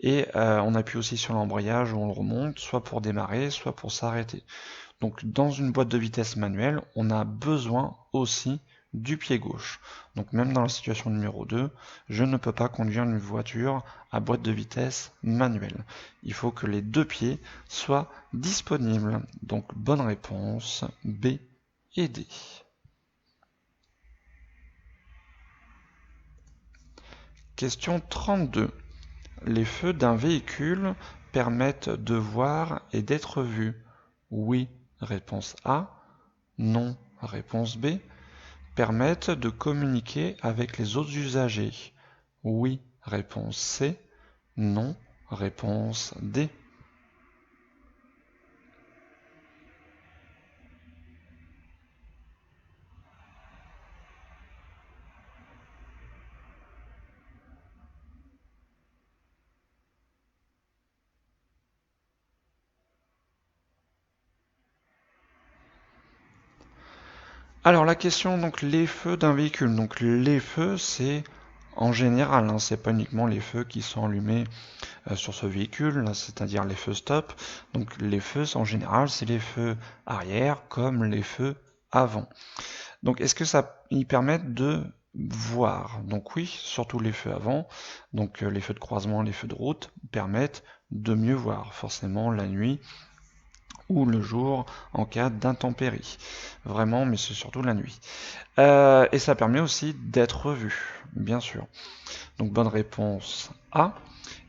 Et on appuie aussi sur l'embrayage où on le remonte, soit pour démarrer, soit pour s'arrêter. Donc dans une boîte de vitesse manuelle, on a besoin aussi du pied gauche. Donc même dans la situation numéro 2, je ne peux pas conduire une voiture à boîte de vitesse manuelle. Il faut que les deux pieds soient disponibles. Donc bonne réponse, B et D. Question 32. Les feux d'un véhicule permettent de voir et d'être vus. Oui, réponse A. Non, réponse B. Permettent de communiquer avec les autres usagers. Oui, réponse C. Non, réponse D. Alors la question, donc les feux d'un véhicule. Donc les feux, c'est en général, c'est pas uniquement les feux qui sont allumés sur ce véhicule, c'est-à-dire les feux stop. Donc les feux, en général, c'est les feux arrière comme les feux avant. Donc est-ce que ça ils permettent de voir? Donc oui, surtout les feux avant. Donc les feux de croisement, les feux de route permettent de mieux voir, forcément la nuit ou le jour en cas d'intempérie. Vraiment, mais c'est surtout la nuit. Et ça permet aussi d'être vu, bien sûr. Donc bonne réponse A.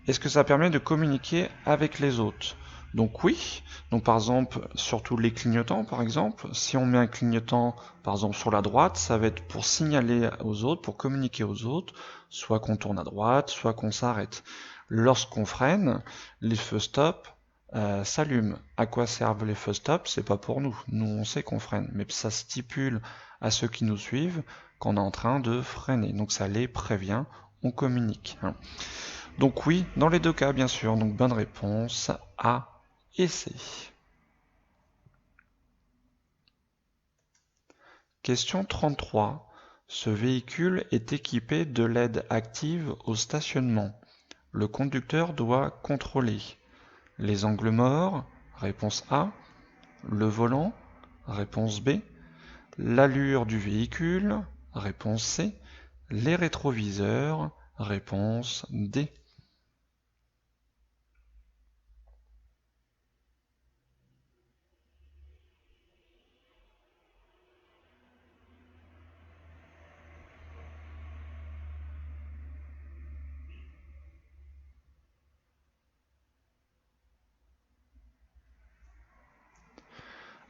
Est-ce que ça permet de communiquer avec les autres? Donc oui. Donc par exemple, surtout les clignotants, par exemple, si on met un clignotant, par exemple sur la droite, ça va être pour signaler aux autres, pour communiquer aux autres, soit qu'on tourne à droite, soit qu'on s'arrête. Lorsqu'on freine, les feux stop s'allument. À quoi servent les feux stop? C'est pas pour nous. Nous, on sait qu'on freine, mais ça stipule à ceux qui nous suivent qu'on est en train de freiner. Donc ça les prévient, on communique. Donc oui, dans les deux cas, bien sûr. Donc bonne réponse A et C. Question 33. Ce véhicule est équipé de LED active au stationnement. Le conducteur doit contrôler les angles morts, réponse A, le volant, réponse B, l'allure du véhicule, réponse C, les rétroviseurs, réponse D.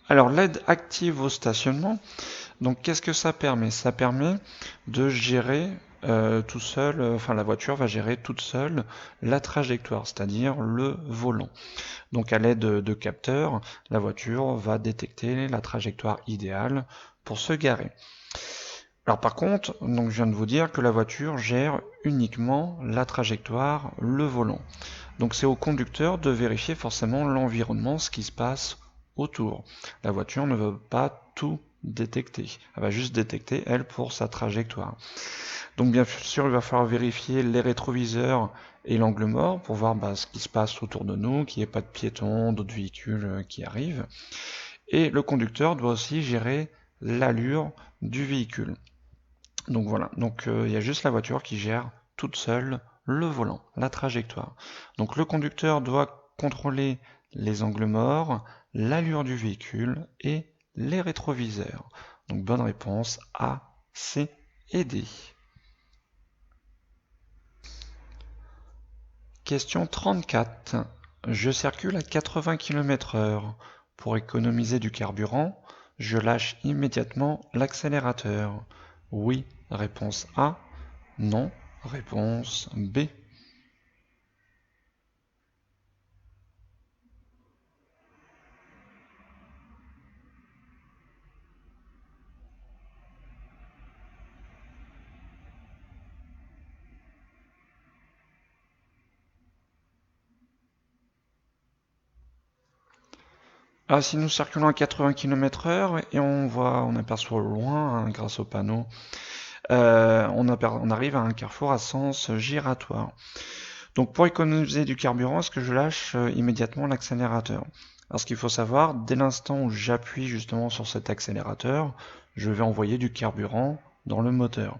Alors l'aide active au stationnement, donc qu'est-ce que ça permet? Ça permet de gérer tout seul, enfin la voiture va gérer toute seule la trajectoire, c'est-à-dire le volant. Donc à l'aide de capteurs, la voiture va détecter la trajectoire idéale pour se garer. Alors par contre, donc je viens de vous dire que la voiture gère uniquement la trajectoire, le volant. Donc c'est au conducteur de vérifier forcément l'environnement, ce qui se passe autour. La voiture ne veut pas tout détecter. Elle va juste détecter, elle, pour sa trajectoire. Donc bien sûr, il va falloir vérifier les rétroviseurs et l'angle mort pour voir ce qui se passe autour de nous, qu'il n'y ait pas de piétons, d'autres véhicules qui arrivent. Et le conducteur doit aussi gérer l'allure du véhicule. Donc voilà, donc il y a juste la voiture qui gère toute seule le volant, la trajectoire. Donc le conducteur doit contrôler les angles morts, l'allure du véhicule et les rétroviseurs. Donc bonne réponse A, C et D. Question 34. Je circule à 80 km/h. Pour économiser du carburant, je lâche immédiatement l'accélérateur. Oui, réponse A. Non, réponse B. Ah, si nous circulons à 80 km/h et on aperçoit au loin, hein, grâce au panneau, on arrive à un carrefour à sens giratoire. Donc pour économiser du carburant, est-ce que je lâche immédiatement l'accélérateur? Alors ce qu'il faut savoir, dès l'instant où j'appuie justement sur cet accélérateur, je vais envoyer du carburant dans le moteur.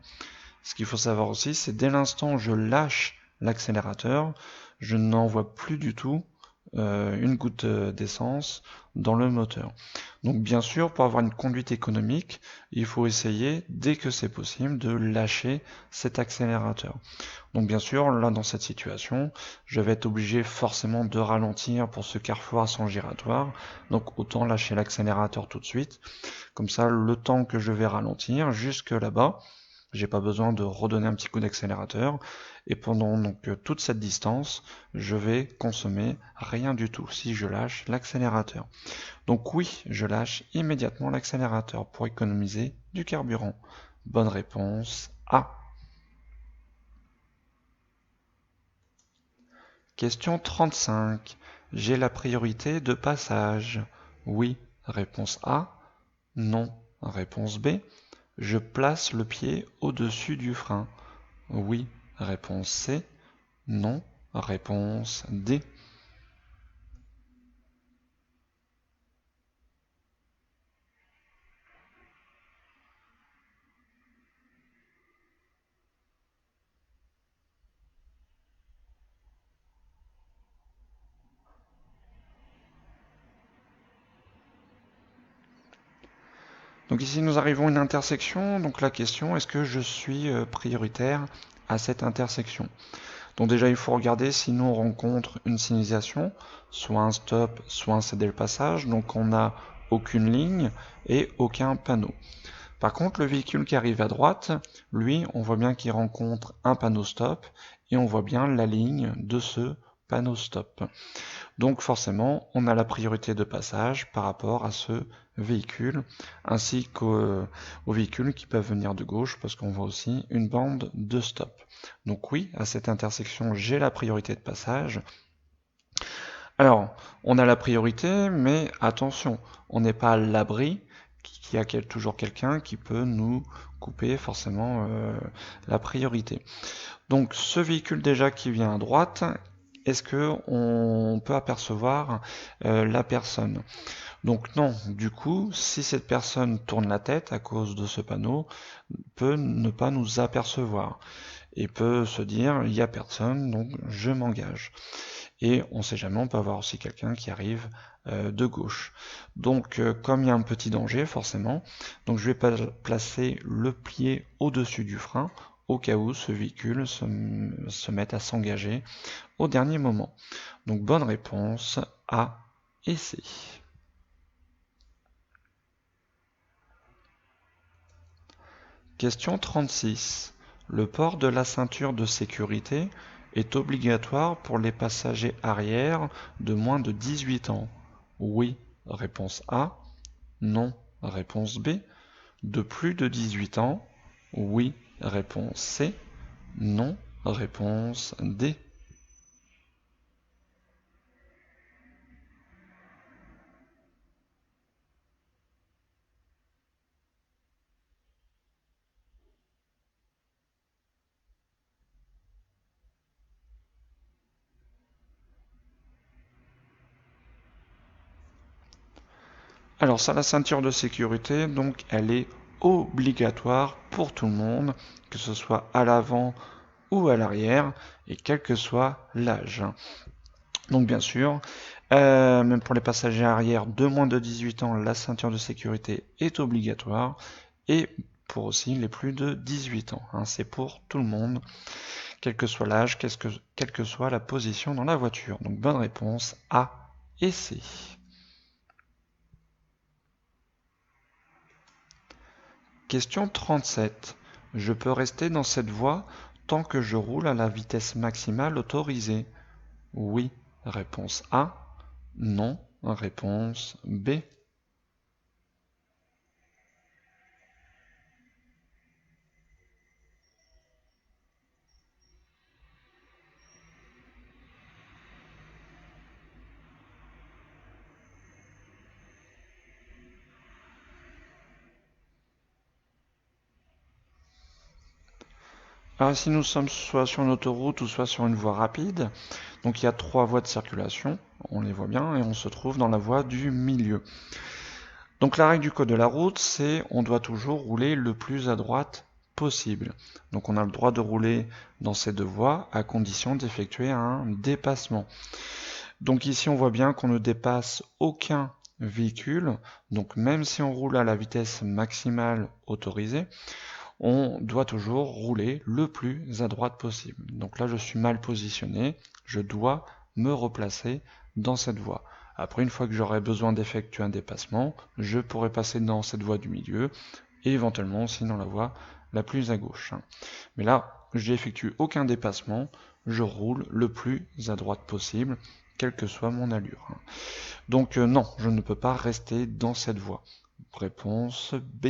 Ce qu'il faut savoir aussi, c'est dès l'instant où je lâche l'accélérateur, je n'envoie plus du tout une goutte d'essence dans le moteur. Donc bien sûr, pour avoir une conduite économique, il faut essayer, dès que c'est possible, de lâcher cet accélérateur. Donc bien sûr, là dans cette situation, je vais être obligé forcément de ralentir pour ce carrefour à sens giratoire, donc autant lâcher l'accélérateur tout de suite. Comme ça, le temps que je vais ralentir jusque là-bas, j'ai pas besoin de redonner un petit coup d'accélérateur. Et pendant donc toute cette distance, je vais consommer rien du tout si je lâche l'accélérateur. Donc oui, je lâche immédiatement l'accélérateur pour économiser du carburant. Bonne réponse A. Question 35. J'ai la priorité de passage. Oui, réponse A. Non, réponse B. Je place le pied au-dessus du frein. Oui, réponse C. Non, réponse D. Donc ici nous arrivons à une intersection, donc la question est-ce que je suis prioritaire à cette intersection? Donc déjà il faut regarder si nous on rencontre une signalisation, soit un stop, soit un céder le passage, donc on n'a aucune ligne et aucun panneau. Par contre le véhicule qui arrive à droite, lui on voit bien qu'il rencontre un panneau stop et on voit bien la ligne de ce panneau stop. Donc forcément, on a la priorité de passage par rapport à ce véhicule, ainsi qu'aux véhicules qui peuvent venir de gauche, parce qu'on voit aussi une bande de stop. Donc oui, à cette intersection, j'ai la priorité de passage. Alors, on a la priorité, mais attention, on n'est pas à l'abri qu'il y a toujours quelqu'un qui peut nous couper forcément la priorité. Donc ce véhicule déjà qui vient à droite, est-ce que on peut apercevoir la personne? Donc non, du coup, si cette personne tourne la tête à cause de ce panneau, peut ne pas nous apercevoir et peut se dire il n'y a personne, donc je m'engage. Et on ne sait jamais, on peut avoir aussi quelqu'un qui arrive de gauche. Donc comme il y a un petit danger forcément, donc je vais placer le pied au-dessus du frein au cas où ce véhicule se mette à s'engager au dernier moment. Donc bonne réponse A et C. Question 36. Le port de la ceinture de sécurité est obligatoire pour les passagers arrière de moins de 18 ans. Oui, réponse A. Non, réponse B. De plus de 18 ans. Oui, réponse C. Non, réponse D. Alors ça, la ceinture de sécurité, donc elle est obligatoire pour tout le monde, que ce soit à l'avant ou à l'arrière, et quel que soit l'âge. Donc bien sûr, même pour les passagers arrière de moins de 18 ans, la ceinture de sécurité est obligatoire, et pour aussi les plus de 18 ans. C'est pour tout le monde, quel que soit l'âge, quelle que soit la position dans la voiture. Donc bonne réponse A et C. Question 37. Je peux rester dans cette voie tant que je roule à la vitesse maximale autorisée. Oui, réponse A. Non, réponse B. Alors si nous sommes soit sur une autoroute ou soit sur une voie rapide, donc il y a trois voies de circulation, on les voit bien, et on se trouve dans la voie du milieu. Donc la règle du code de la route, c'est on doit toujours rouler le plus à droite possible. Donc on a le droit de rouler dans ces deux voies à condition d'effectuer un dépassement. Donc ici on voit bien qu'on ne dépasse aucun véhicule, donc même si on roule à la vitesse maximale autorisée, on doit toujours rouler le plus à droite possible. Donc là je suis mal positionné, je dois me replacer dans cette voie. Après, une fois que j'aurai besoin d'effectuer un dépassement, je pourrai passer dans cette voie du milieu et éventuellement aussi dans la voie la plus à gauche. Mais là, j'effectue aucun dépassement, je roule le plus à droite possible, quelle que soit mon allure. Donc non, je ne peux pas rester dans cette voie. Réponse B.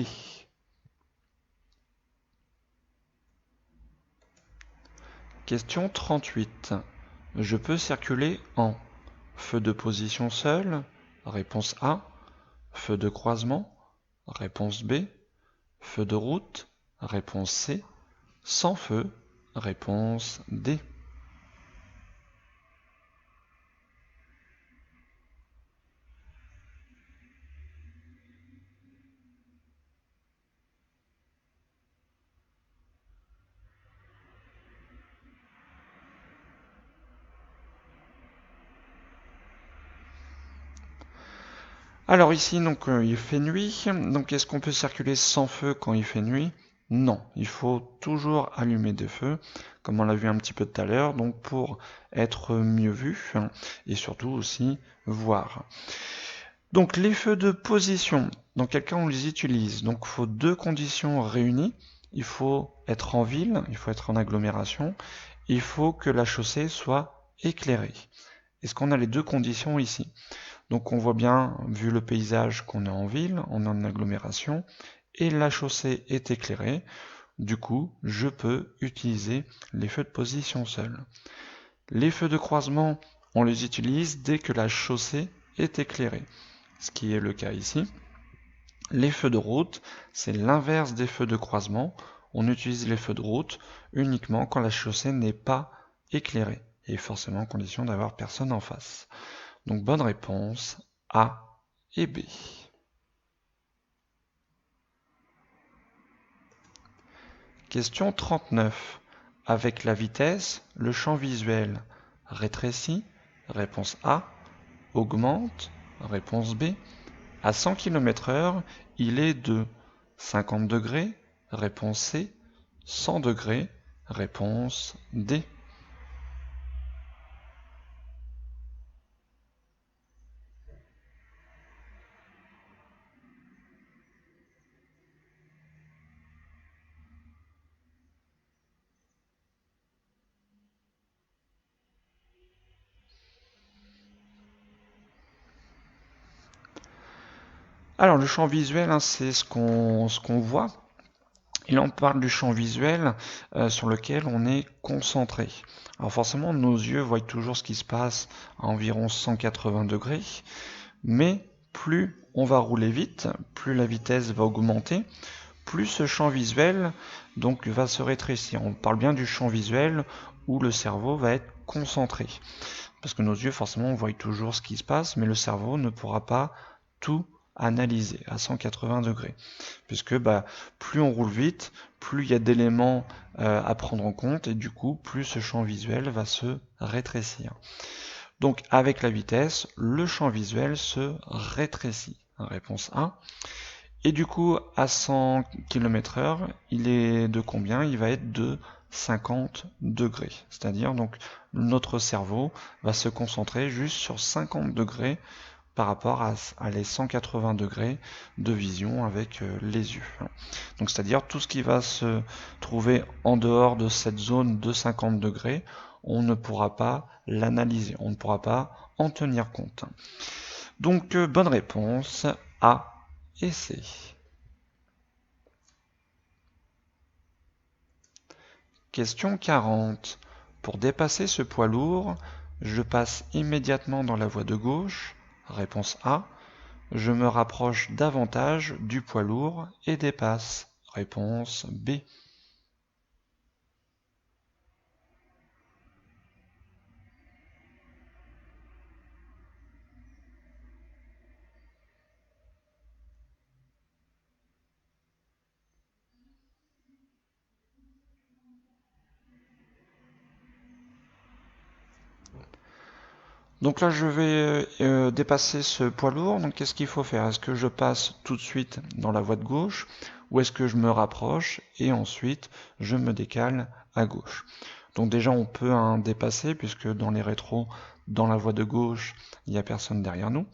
Question 38. Je peux circuler en feu de position seul, réponse A, feu de croisement, réponse B, feu de route, réponse C, sans feu, réponse D. Alors ici, donc il fait nuit, donc est-ce qu'on peut circuler sans feu quand il fait nuit? Non, il faut toujours allumer des feux, comme on l'a vu un petit peu tout à l'heure, donc pour être mieux vu et surtout aussi voir. Donc les feux de position, dans quel cas on les utilise? Donc il faut deux conditions réunies. Il faut être en ville, il faut être en agglomération, il faut que la chaussée soit éclairée. Est-ce qu'on a les deux conditions ici? Donc on voit bien, vu le paysage, qu'on est en ville, on est en agglomération, et la chaussée est éclairée. Du coup, je peux utiliser les feux de position seuls. Les feux de croisement, on les utilise dès que la chaussée est éclairée, ce qui est le cas ici. Les feux de route, c'est l'inverse des feux de croisement. On utilise les feux de route uniquement quand la chaussée n'est pas éclairée, et forcément en condition d'avoir personne en face. Donc bonne réponse A et B. Question 39. Avec la vitesse, le champ visuel rétrécit, réponse A, augmente, réponse B. À 100 km/h, il est de 50 degrés, réponse C, 100 degrés, réponse D. Alors le champ visuel, hein, c'est ce qu'on voit. Il en parle du champ visuel sur lequel on est concentré. Alors forcément, nos yeux voient toujours ce qui se passe à environ 180 degrés, mais plus on va rouler vite, plus la vitesse va augmenter, plus ce champ visuel donc va se rétrécir. On parle bien du champ visuel où le cerveau va être concentré. Parce que nos yeux, forcément, voient toujours ce qui se passe, mais le cerveau ne pourra pas tout analyser à 180 degrés. Puisque plus on roule vite, plus il y a d'éléments à prendre en compte, et du coup, plus ce champ visuel va se rétrécir. Donc avec la vitesse, le champ visuel se rétrécit. Réponse A. Et du coup, à 100 km/h, il est de combien? Il va être de 50 degrés. C'est-à-dire, donc, notre cerveau va se concentrer juste sur 50 degrés par rapport à les 180 degrés de vision avec les yeux. Donc, c'est-à-dire, tout ce qui va se trouver en dehors de cette zone de 50 degrés, on ne pourra pas l'analyser, on ne pourra pas en tenir compte. Donc, bonne réponse A et C. Question 40. Pour dépasser ce poids lourd, je passe immédiatement dans la voie de gauche. Réponse A. Je me rapproche davantage du poids lourd et dépasse. Réponse B. Donc là, je vais dépasser ce poids lourd. Donc qu'est-ce qu'il faut faire? Est-ce que je passe tout de suite dans la voie de gauche ou est-ce que je me rapproche et ensuite je me décale à gauche? Donc déjà, on peut dépasser puisque dans les rétros, dans la voie de gauche, il n'y a personne derrière nous.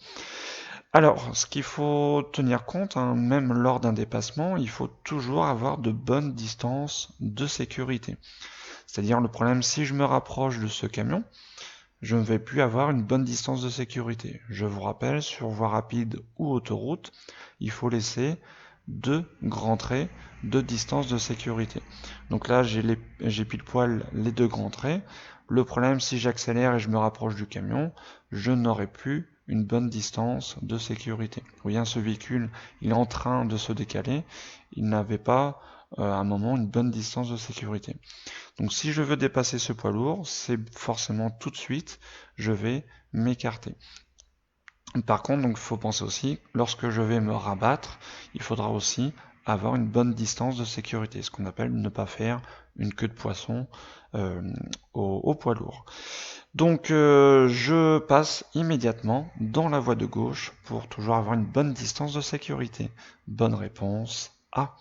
Alors, ce qu'il faut tenir compte, hein, même lors d'un dépassement, il faut toujours avoir de bonnes distances de sécurité. C'est-à-dire le problème, si je me rapproche de ce camion, je ne vais plus avoir une bonne distance de sécurité. Je vous rappelle, sur voie rapide ou autoroute, il faut laisser 2 grands traits de distance de sécurité. Donc là, j'ai pile poil les 2 grands traits. Le problème, si j'accélère et je me rapproche du camion, je n'aurai plus une bonne distance de sécurité. Vous voyez, ce véhicule, il est en train de se décaler. Il n'avait pas à un moment une bonne distance de sécurité. Donc si je veux dépasser ce poids lourd, c'est forcément tout de suite, je vais m'écarter. Par contre, donc, il faut penser aussi, lorsque je vais me rabattre, il faudra aussi avoir une bonne distance de sécurité, ce qu'on appelle ne pas faire une queue de poisson au poids lourd. Donc je passe immédiatement dans la voie de gauche pour toujours avoir une bonne distance de sécurité. Bonne réponse A.